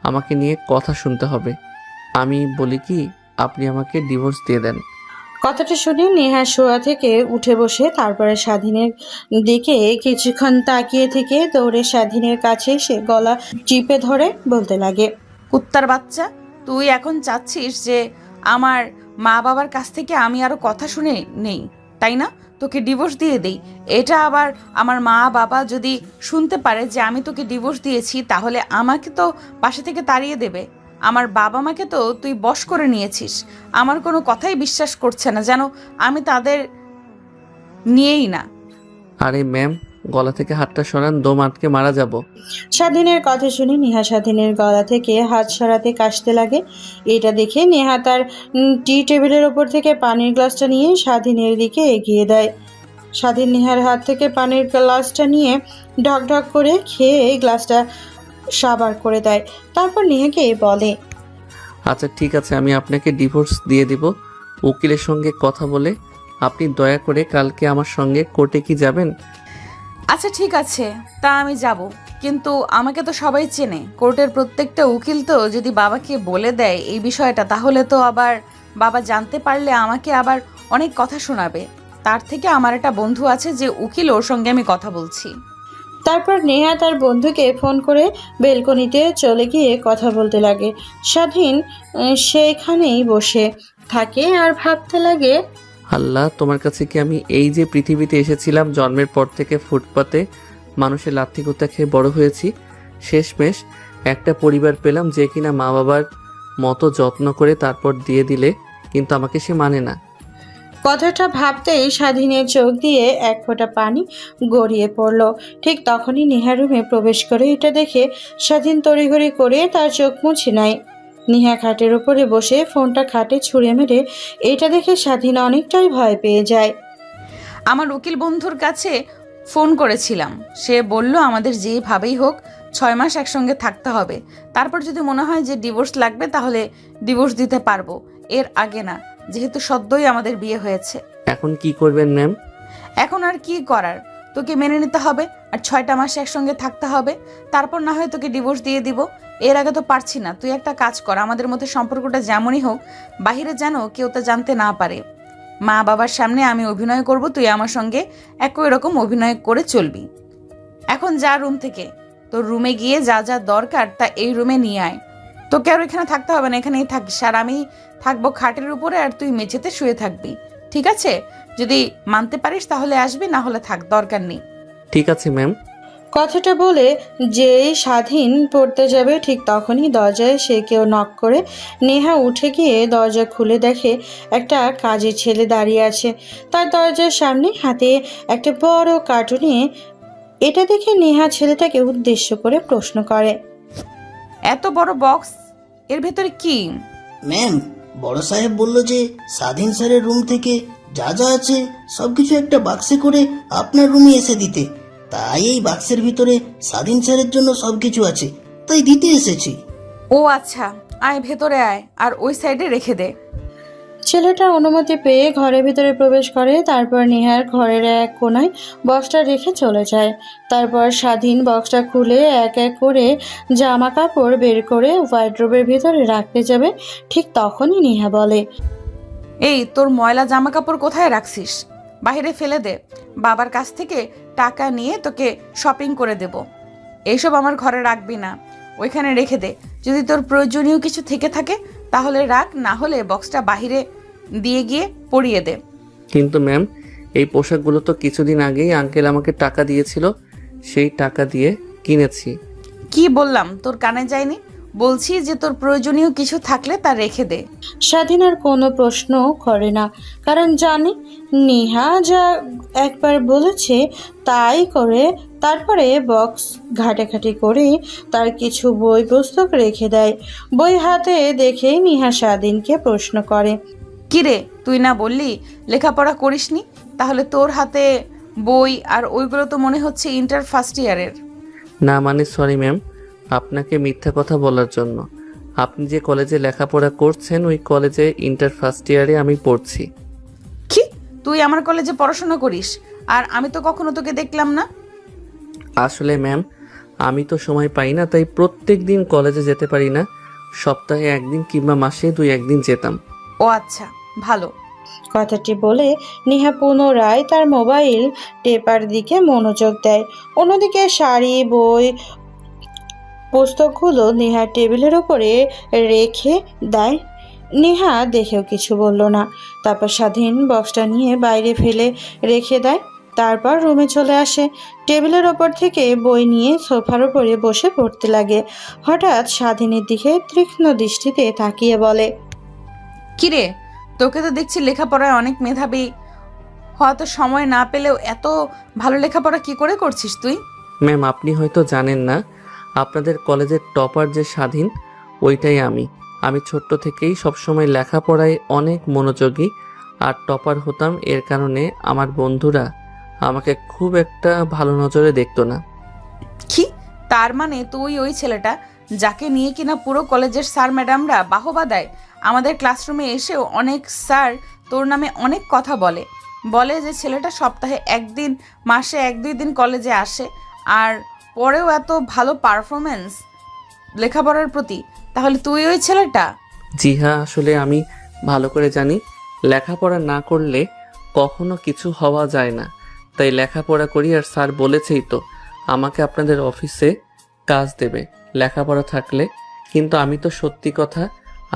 আমাকে নিয়ে কথা শুনতে হবে। আমি বলি কি, আপনি আমাকে ডিভোর্স দিয়ে দেন। কথাটা শুনে নেহা শোয়া থেকে উঠে বসে তারপরে স্বাধীনের দিকে কিছুক্ষণ তাকিয়ে থেকে দৌড়ে স্বাধীনের কাছে এসে গলা চিপে ধরে বলতে লাগে। কুত্তার বাচ্চা, তুই এখন চাচ্ছিস যে আমার মা বাবার কাছ থেকে আমি আরো কথা শুনে নেই, তাই না? তোকে ডিভোর্স দিয়ে দেই। এটা আবার আমার মা বাবা যদি শুনতে পারে যে আমি তোকে ডিভোর্স দিয়েছি, তাহলে আমাকে তো বাসা থেকে তাড়িয়ে দেবে। আমার বাবা মাকে তো তুই বশ করে নিয়েছিস। আমার কোনো কথাই বিশ্বাস করছে না, যেন আমি তাদের নিয়েই না। আরে ম্যাম, গলা থেকে হাতটা সরান, দম আটকে মারা যাব। স্বাধীনের কথা শুনে নেহা স্বাধীনের গলা থেকে হাত সরাতে কাশতে লাগে। এটা দেখে নেহা তার টি টেবিলের ওপর থেকে পানির গ্লাসটা নিয়ে স্বাধীনের দিকে এগিয়ে দেয়। স্বাধীন নেহার হাত থেকে পানির গ্লাসটা নিয়ে ঢকঢক করে খেয়ে গ্লাসটা সাবার করে দেয়। তারপর নেহাকে বলে, আচ্ছা ঠিক আছে, আমি আপনাকে ডিভোর্স দিয়ে দিব। উকিলের সঙ্গে কথা বলে আপনি দয়া করে কালকে আমার সঙ্গে কোর্টে কি যাবেন? আচ্ছা ঠিক আছে, তা আমি যাব, কিন্তু আমাকে তো সবাই চেনে। কোর্টের প্রত্যেকটা উকিল তো যদি বাবাকে বলে দেয় এই বিষয়টা, তাহলে তো আবার বাবা জানতে পারলে আমাকে আবার অনেক কথা শোনাবে। তার থেকে আমার একটা বন্ধু আছে যে উকিল, ওর সঙ্গে আমি কথা বলছি। তারপর নেহা তার বন্ধুকে ফোন করে বেলকনিতে চলে গিয়ে কথা বলতে লাগে। স্বাধীন সেইখানেই বসে থাকে আর ভাবতে লাগে, আল্লাহ, তোমার কাছে কি আমি এই যে পৃথিবীতে এসেছিলাম, জন্মের পর থেকে ফুটপাতে মানুষের লাথি কুত্তা খেয়ে বড় হয়েছি, শেষমেশ একটা পরিবার পেলাম যে কিনা মা বাবার মতো যত্ন করে তারপর দিয়ে দিলে, কিন্তু আমাকে সে মানে না। কথাটা ভাবতেই স্বাধীনের চোখ দিয়ে এক ফোঁটা পানি গড়িয়ে পড়ল। ঠিক তখনই নেহা রুমে প্রবেশ করে। এটা দেখে স্বাধীন তড়িঘড়ি করে তার চোখ মুছে নেয়। নেহা খাটের উপরে বসে ফোনটা খাটে ছুঁড়ে মেরে এটা দেখে স্বাধীন অনেকটাই ভয় পেয়ে যায়। আমার উকিল বন্ধুর কাছে ফোন করেছিলাম, সে বলল আমাদের যেভাবেই হোক 6 মাস একসঙ্গে থাকতে হবে। তারপর যদি মনে হয় যে ডিভোর্স লাগবে তাহলে ডিভোর্স দিতে পারবো, এর আগে না, যেহেতু সদ্যই আমাদের বিয়ে হয়েছে। এখন কি করবেন ম্যাম? এখন আর কি করার, তোকে মেনে নিতে হবে আর 6টা মাস একসঙ্গে থাকতে হবে। তারপর না হয় তোকে ডিভোর্স দিয়ে দিব। এর আগে তো পারছি না। তুই একটা কাজ কর, আমাদের মধ্যে সম্পর্কটা যেমনই হোক, বাহিরে যেন কেউ তা জানতে না পারে। মা বাবার সামনে আমি অভিনয় করব, তুই আমার সঙ্গে একই রকম অভিনয় করে চলবি। এখন যা রুম থেকে, তোর রুমে গিয়ে যা যা দরকার তা এই রুমে নিয়ে আয়। তোকে আর এখানে থাকতে হবে না, এখানেই থাকিস। আর আমি থাকবো খাটের উপরে আর তুই মেঝেতে শুয়ে থাকবি, ঠিক আছে? যদি মানতে পারিস তাহলে আসবি, না হলে থাক, দরকার নেই। ঠিক আছে ম্যাম। কথাটা বলে যেই স্বাধীন পড়তে যাবে ঠিক তখনই দরজায় সে কেউ নক করে। নেহা উঠে গিয়ে দরজা খুলে দেখে একটা কাজের ছেলে দাঁড়িয়ে আছে তার দরজার সামনে, হাতে একটা বড় কার্টুনে। এটা দেখে নেহা ছেলেটাকে উদ্দেশ্য করে প্রশ্ন করে, এত বড় বক্স, এর ভেতরে কি? ম্যাম, বড় সাহেব বলল যে স্বাধীন স্যারের রুম থেকে যা যা আছে সবকিছু একটা বাক্সে করে আপনার রুমে এসে দিতে। তাই এই বাক্সের ভিতরে স্বাধীন স্যারের জন্য সবকিছু আছে, তাই দিতে এসেছি। ও আচ্ছা, আয় ভেতরে আয় আর ওই সাইডে রেখে দে। ছেলেটা অনুমতি পেয়ে ঘরের ভিতরে প্রবেশ করে। তারপর নেহার ঘরের এক কোনায় বক্সটা রেখে চলে যায়। তারপর স্বাধীন বক্সটা খুলে এক এক করে জামা কাপড় বের করে ওয়ার্ড্রোবের ভিতরে রাখতে যাবে। ঠিক তখনই নেহা বলে, এই তোর ময়লা জামা কাপড় কোথায় রাখছিস? বাইরে ফেলে দে, বাবার কাছ থেকে টাকা নিয়ে তোকে শপিং করে দেব। এইসব আমার ঘরে রাখবি না, ওইখানে রেখে দে। যদি তোর প্রয়োজনীয় কিছু থেকে থাকে তাহলে রাখ, না হলে বক্সটা বাইরে দিয়ে গিয়ে পরিয়ে দে। কিন্তু ম্যাম, এই পোশাকগুলো তো কিছুদিন আগেই আঙ্কেল আমাকে টাকা দিয়েছিল, সেই টাকা দিয়ে কিনেছি। কি বললাম তোর কানে যায়নি? বলছি যে তোর প্রয়োজনীয় কিছু থাকলে তা রেখে দে। স্বাধীন আর কোনো প্রশ্ন করে না, কারণ জানে নেহা যা একবার বলেছে তাই করে। তারপরে বক্স ঘাটাঘাটি করে তার কিছু বই পুস্তক রেখে দেয়। বই হাতে দেখে নেহা স্বাধীনকে প্রশ্ন করে, কিরে, তুই না বললি লেখাপড়া করিসনি? তাহলে তোর হাতে বই আর ওইগুলো তো মনে হচ্ছে ইন্টার ফার্স্ট ইয়ারের। না মানে সরি ম্যাম, আপনাকে মিথ্যা কথা বলার জন্য। আপনি যে কলেজে লেখাপড়া করছেন ওই কলেজে ইন্টার ফার্স্ট ইয়ারে আমি পড়ছি। কি, তুই আমার কলেজে পড়াশোনা করিস আর আমি তো কখনো তোকে দেখলাম না? আসলে ম্যাম, আমি তো সময় পাই না, তাই প্রত্যেক দিন কলেজে যেতে পারি না। সপ্তাহে একদিন কিংবা মাসে 2-1 দিন যেতাম। ও আচ্ছা, ভালো। কথাটি বলে নেহা পুনরায় তার মোবাইল টেপার দিকে মনোযোগ দেয়। অন্যদিকে শাড়ি, বই, পুস্তকগুলো নেহার টেবিলের উপরে রেখে দেয়। নেহা দেখেও কিছু বলল না। তারপর স্বাধীন বক্সটা নিয়ে বাইরে ফেলে রেখে দেয়। তারপর রুমে চলে আসে। টেবিলের ওপর থেকে বই নিয়ে সোফার উপরে বসে পড়তে লাগে। হঠাৎ স্বাধীনের দিকে তীক্ষ্ণ দৃষ্টিতে তাকিয়ে বলে, কিরে, তোকে তো দেখছি লেখাপড়ায় অনেক মেধাবী। হয়তো সময় না পেলেও এত ভালো লেখাপড়া কি করে করছিস তুই? ম্যাম, আপনি হয়তো জানেন না, আপনাদের কলেজের টপার যে স্বাধীন, ওইটাই আমি। আমি ছোট্ট থেকেই সবসময় লেখাপড়ায় অনেক মনোযোগী আর টপার হতাম। এর কারণে আমার বন্ধুরা আমাকে খুব একটা ভালো নজরে দেখতো না। কি, তার মানে তুই ওই ছেলেটা যাকে নিয়ে কিনা পুরো কলেজের স্যার ম্যাডামরা বাহবা দেয়? আমাদের ক্লাসরুমে এসেও অনেক স্যার তোর নামে অনেক কথা বলে যে ছেলেটা সপ্তাহে একদিন, মাসে 1-2 দিন কলেজে আসে আর পরেও এত ভালো পারফরমেন্স লেখাপড়ার প্রতি। তাহলে তুই ওই ছেলেটা? জি হ্যাঁ, আসলে আমি ভালো করে জানি লেখাপড়া না করলে কখনো কিছু হওয়া যায় না, তাই লেখাপড়া করি। আর স্যার বলেছেই তো আমাকে আপনাদের অফিসে কাজ দেবে লেখাপড়া থাকলে। কিন্তু আমি তো সত্যি কথা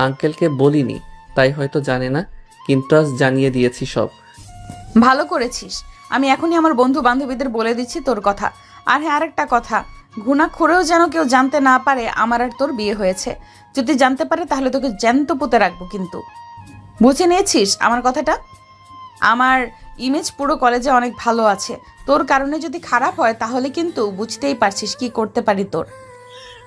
আঙ্কেলকে বলিনি, তাই হয়তো জানে না, কিন্তু আজ জানিয়ে দিয়েছি সব। ভালো করেছিস। আমি এখনই আমার বন্ধু বান্ধবীদের বলে দিচ্ছি তোর কথা। আর হ্যাঁ, আরেকটা কথা, ঘুণাক্ষরেও যেন কেউ জানতে না পারে আমার আর তোর বিয়ে হয়েছে। যদি জানতে পারে তাহলে তোকে জ্যান্ত পুঁতে রাখবো। কিন্তু বুঝে নিয়েছিস আমার কথাটা? আমার ইমেজ পুরো কলেজে অনেক ভালো আছে। তোর কারণে যদি খারাপ হয় তাহলে কিন্তু বুঝতেই পারছিস কি করতে পারি তোর।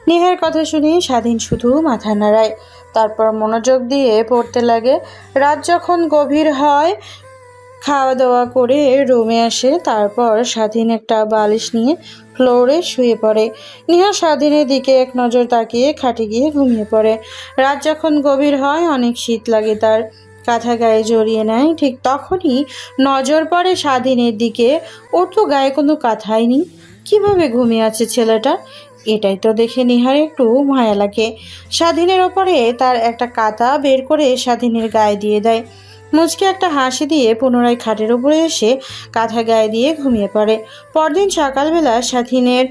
নেহার কথা শুনে স্বাধীন শুধু মাথা নাড়ায়। তারপর মনোযোগ দিয়ে পড়তে লাগে। রাত যখন গভীর হয়, খাওয়া দাওয়া করে রুমে আসে। তারপর স্বাধীন একটা বালিশ নিয়ে ফ্লোরে শুয়ে পড়ে। নেহা স্বাধীনের দিকে এক নজর তাকিয়ে খাটে গিয়ে ঘুমিয়ে পড়ে। রাত যখন গভীর হয়, অনেক শীত লাগে তার। কাঁথা গায়ে জড়িয়ে নেয়। ঠিক তখনই নজর পড়ে স্বাধীনের দিকে। ওর তো গায়ে কোনো কাঁথাই নেই। কিভাবে ঘুমিয়ে আছে ছেলেটা? এটাই তো দেখে নিহার একটু মায়া লাগে। স্বাধীনের ওপরে তার একটা কাঁথা বের করে স্বাধীনের গায়ে দিয়ে দেয়। মুচকে একটা হাসি দিয়ে পুনরায় খাটের উপরে এসে কাঁথা গায়ে দিয়ে ঘুমিয়ে পড়ে। পরদিন সকালবেলা স্বাধীনের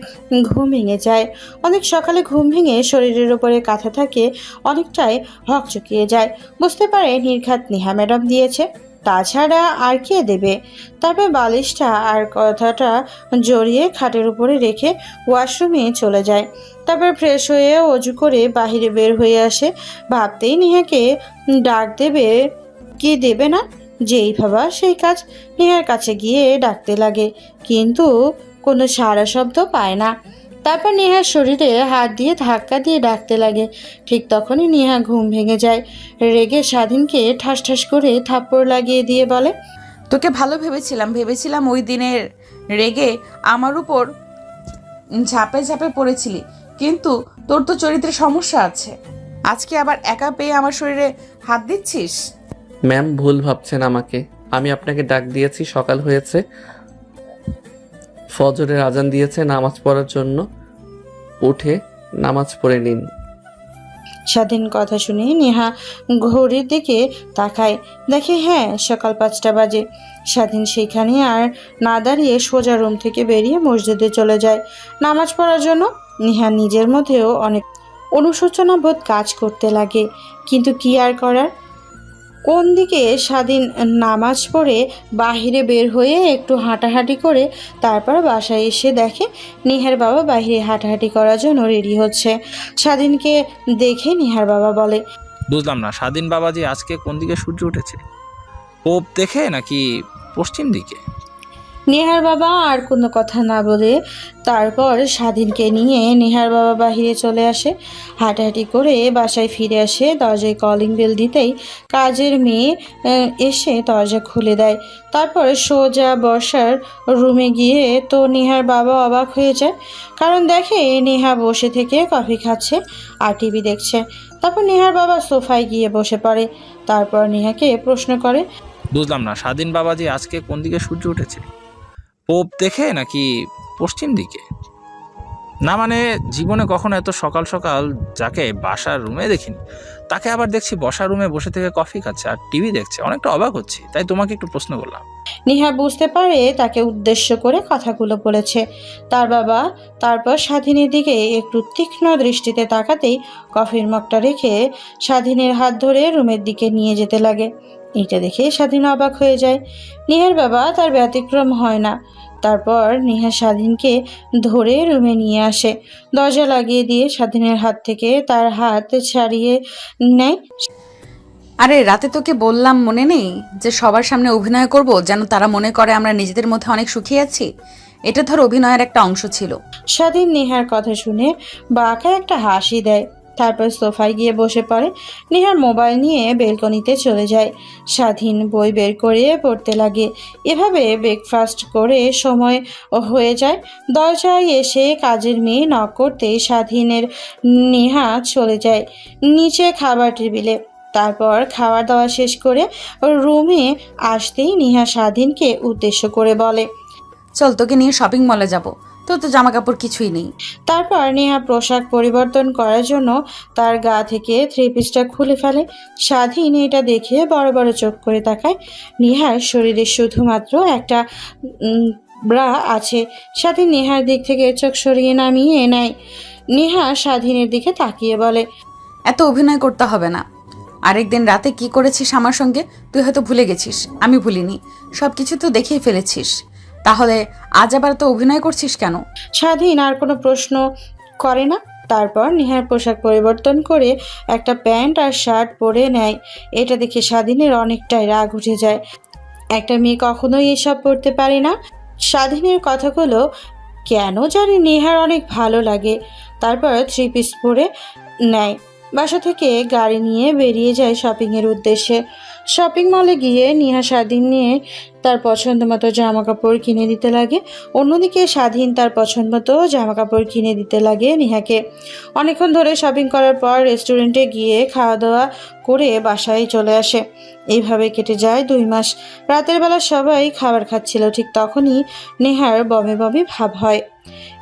ঘুম ভেঙে যায়। অনেক সকালে ঘুম ভেঙে শরীরের উপরে কাঁথা থাকে অনেকটাই হকচকিয়ে যায়। বুঝতে পারে নির্ঘাত নেহা ম্যাডাম দিয়েছে, তাছাড়া আর কে দেবে। তারপর বালিশটা আর কথাটা জড়িয়ে খাটের উপরে রেখে ওয়াশরুমে চলে যায়। তারপর ফ্রেশ হয়ে অজু করে বাহিরে বের হয়ে আসে। ভাবতেই নেহাকে ডাক দেবে কি দেবে না, যেই ভাবা সেই কাজ। নেহার কাছে গিয়ে ডাকতে লাগে, কিন্তু কোনো সাড়া শব্দ পায় না। তারপর নেহার শরীরে হাত দিয়ে ধাক্কা দিয়ে ডাকতে লাগে। ঠিক তখনই নেহা ঘুম ভেঙে যায়। রেগে স্বাধীনকে ঠাস ঠাস করে থাপ্পড় লাগিয়ে দিয়ে বলে, তোকে ভালো ভেবেছিলাম ওই দিনের রেগে আমার উপর ঝাঁপে ঝাঁপে পড়েছিলি, কিন্তু তোর তো চরিত্রে সমস্যা আছে। আজকে আবার একা পেয়ে আমার শরীরে হাত দিচ্ছিস। ম্যাম, ভুল ভাবছেন আমাকে। আমি আপনাকে ডাক দিয়েছি, সকাল হয়েছে, ফজরের আজান দিয়েছে, নামাজ পড়ার জন্য। উঠে নামাজ পড়ে নিন। স্বাধীন কথা শুনে নেহা ঘড়ির দিকে তাকায়। দেখে হ্যাঁ, সকাল 5টা বাজে। স্বাধীন সেখানে আর না দাঁড়িয়ে সোজা রুম থেকে বেরিয়ে মসজিদে চলে যায় নামাজ পড়ার জন্য। নেহা নিজের মধ্যেও অনেক অনুশোচনা বোধ কাজ করতে লাগে, কিন্তু কি আর করার। কোন দিকে স্বাধীন নামাজ পড়ে বাহিরে বের হয়ে একটু হাঁটাহাঁটি করে তারপর বাসায় এসে দেখে নেহার বাবা বাহিরে হাঁটাহাঁটি করার জন্য রেডি হচ্ছে। স্বাধীনকে দেখে নেহার বাবা বলে, বুঝলাম না, স্বাধীন বাবাজি আজকে কোন দিকে সূর্য উঠেছে? পূব দেখে নাকি পশ্চিম দিকে? নেহার বাবা আর কোনো কথা না বলে তারপর স্বাধীনকে নিয়ে নেহার বাবা বাহিরে চলে আসে। হাঁটাহাঁটি করে বাসায় ফিরে আসে। দরজায় কলিং বেল দিতেই কাজের মেয়ে এসে দরজা খুলে দেয়। তারপর সোজা বসার রুমে গিয়ে তো নেহার বাবা অবাক হয়ে যায়, কারণ দেখে নেহা বসে থেকে কফি খাচ্ছে আর টিভি দেখছে। তারপর নেহার বাবা সোফায় গিয়ে বসে পড়ে। তারপর নেহাকে প্রশ্ন করে, বুঝলাম না, স্বাধীন বাবাজি আজকে কোন দিকে সূর্য উঠেছে? পূব দেখে নাকি পশ্চিম দিকে? না মানে জীবনে কখনো এত সকাল সকাল যাকে বাসার রুমে দেখিনি, তাকে আবার দেখছি বসার রুমে বসে থেকে কফি খাচ্ছে আর টিভি দেখছে। অনেকটা অবাক হচ্ছি, তাই তোমাকে একটু প্রশ্ন করলাম। নেহা বুঝতে পারে তাকে উদ্দেশ্য করে কথাগুলো বলেছে তার বাবা। তারপর স্বাধীনের দিকে একটু তীক্ষ্ণ দৃষ্টিতে তাকাতেই কফির মগটা রেখে স্বাধীনের হাত ধরে রুমের দিকে নিয়ে যেতে লাগে। এটা দেখে স্বাধীন অবাক হয়ে যায়। নেহার বাবা তার ব্যতিক্রম হয় না। তারপর নেহা স্বাধীনকে ধরে রুমে নিয়ে আসে। দরজা লাগিয়ে দিয়ে স্বাধীনের হাত থেকে তার হাত ছাড়িয়ে নেয়। আরে রাতে তোকে বললাম মনে নেই যে সবার সামনে অভিনয় করব যেন তারা মনে করে আমরা নিজেদের মধ্যে অনেক সুখী আছি? এটা ধর অভিনয়ের একটা অংশ ছিল। স্বাধীন নেহার কথা শুনে বাঁকা একটা হাসি দেয়। তারপর সোফায় গিয়ে বসে পড়ে। নেহার মোবাইল নিয়ে বেলকনিতে চলে যায়। স্বাধীন বই বের করে পড়তে লাগে। এভাবে ব্রেকফাস্ট করে সময় হয়ে যায়। দরজায় এসে কাজের মেয়ে নক করতেই স্বাধীনের নেহা চলে যায় নিচে খাবার টেবিলে। তারপর খাওয়া দাওয়া শেষ করে রুমে আসতেই নেহা স্বাধীনকে উদ্দেশ্য করে বলে, চল তোকে নিয়ে শপিং মলে যাব, তোর তো জামা কাপড় কিছুই নেই। তারপর নেহা পোশাক পরিবর্তন করার জন্য তার গা থেকে থ্রি পিসটা খুলে ফেলে। স্বাধীন এটা দেখে বড় বড় চোখ করে তাকায়। নেহার শরীরে শুধুমাত্র একটা ব্রা আছে। স্বাধীন নেহার দিক থেকে চোখ সরিয়ে নামিয়ে নেয়। নেহা স্বাধীনের দিকে তাকিয়ে বলে, এত অভিনয় করতে হবে না। আরেকদিন রাতে কি করেছিস আমার সঙ্গে তুই হয়তো ভুলে গেছিস, আমি ভুলিনি। সব কিছু তো দেখেই ফেলেছিস, তাহলে আজ আবার তো অভিনয় করছিস কেন? স্বাধীন আর কোনো প্রশ্ন করে না। তারপর নেহার পোশাক পরিবর্তন করে একটা প্যান্ট আর শার্ট পরে নেয়। এটা দেখে স্বাধীনের অনেকটাই রাগ উঠে যায়। একটা মেয়ে কখনোই এসব পড়তে পারে না। স্বাধীনের কথাগুলো কেন জানি নেহার অনেক ভালো লাগে। তারপর থ্রি পিস পরে নেয়। বাসা থেকে গাড়ি নিয়ে বেরিয়ে যায় শপিংয়ের উদ্দেশ্যে। শপিং মলে গিয়ে নেহা স্বাধীন নিয়ে তার পছন্দ মতো জামা কাপড় কিনে দিতে লাগে। অন্যদিকে স্বাধীন তার পছন্দ মতো জামা কাপড় কিনে দিতে লাগে নেহাকে। অনেকক্ষণ ধরে শপিং করার পর রেস্টুরেন্টে গিয়ে খাওয়া দাওয়া করে বাসায় চলে আসে। এইভাবে কেটে যায় 2 মাস। রাতের বেলা সবাই খাবার খাচ্ছিল, ঠিক তখনই নেহার বমি বমি ভাব হয়।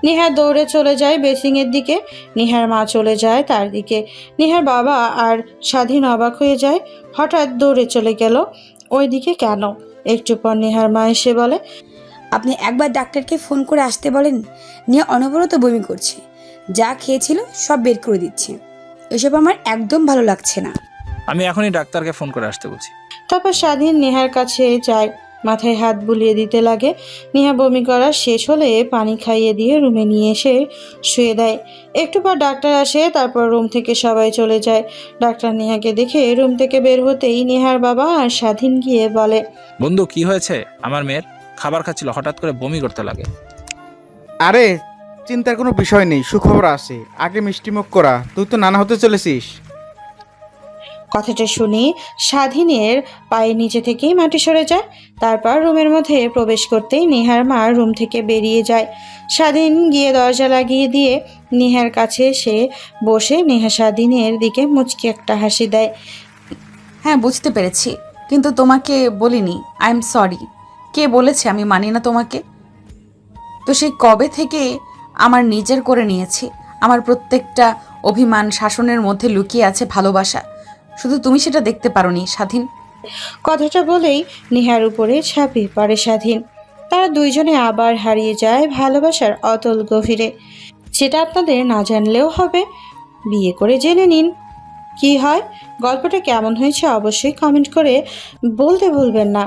নেহা দৌড়ে চলে যায় বেসিংয়ের দিকে। নেহার মা চলে যায় তার দিকে। নেহার বাবা আর স্বাধীন অবাক হয়ে যায়, হঠাৎ দৌড়ে চলে গেল ওই দিকে কেন? একটু পর নেহার মা এসে বলে, আপনি একবার ডাক্তারকে ফোন করে আসতে বলেন। নিয়ে অনবরত বমি করছে, যা খেয়েছিল সব বের করে দিচ্ছে। এসব আমার একদম ভালো লাগছে না। আমি এখনই ডাক্তারকে ফোন করে আসতে বলছি। তারপর স্বাধীন নেহার কাছে যায়, মাথায় হাত বুলিয়ে দিতে লাগে। নেহা বমি করা শেষ হলে পানি খাইয়ে দিয়ে রুমে নিয়ে এসে শুয়ে দেয়। একটু পর ডাক্তার আসে। তারপর রুম থেকে সবাই চলে যায়। ডাক্তার নেহাকে দেখে রুম থেকে বের হতেই নেহার বাবা আর স্বাধীন গিয়ে বলে, বন্ধু কি হয়েছে? আমার মেয়ের খাবার খাচ্ছিল, হঠাৎ করে বমি করতে লাগে। আরে চিন্তার কোনো বিষয় নেই, সুখবর আছে। আগে মিষ্টিমুখ করা, তুই তো নানা হতে চলেছিস। কথাটা শুনে স্বাধীনের পায়ের নিচে থেকেই মাটি সরে যায়। তারপর রুমের মধ্যে প্রবেশ করতেই নেহার মা রুম থেকে বেরিয়ে যায়। স্বাধীন গিয়ে দরজা লাগিয়ে দিয়ে নেহার কাছে এসে বসে নেহা স্বাধীনের দিকে মুচকি একটা হাসি দেয়। হ্যাঁ বুঝতে পেরেছি, কিন্তু তোমাকে বলিনি। I am sorry. কে বলেছে আমি মানি না তোমাকে? তো সেই কবে থেকে আমার নিজের করে নিয়েছি। আমার প্রত্যেকটা অভিমান শাসনের মধ্যে লুকিয়ে আছে ভালোবাসা, শুধু তুমি সেটা দেখতে পারোনি স্বাধীন। কথাটা বলেই নেহার উপরে ঝাঁপিয়ে পড়ে স্বাধীন। তারা দুইজনে আবার হারিয়ে যায় ভালোবাসার অতল গভীরে, যেটা আপনাদের না জানলেও হবে। বিয়ে করে জেনে নিন কি হয়। গল্পটা কেমন হয়েছে অবশ্যই কমেন্ট করে বলতে ভুলবেন না।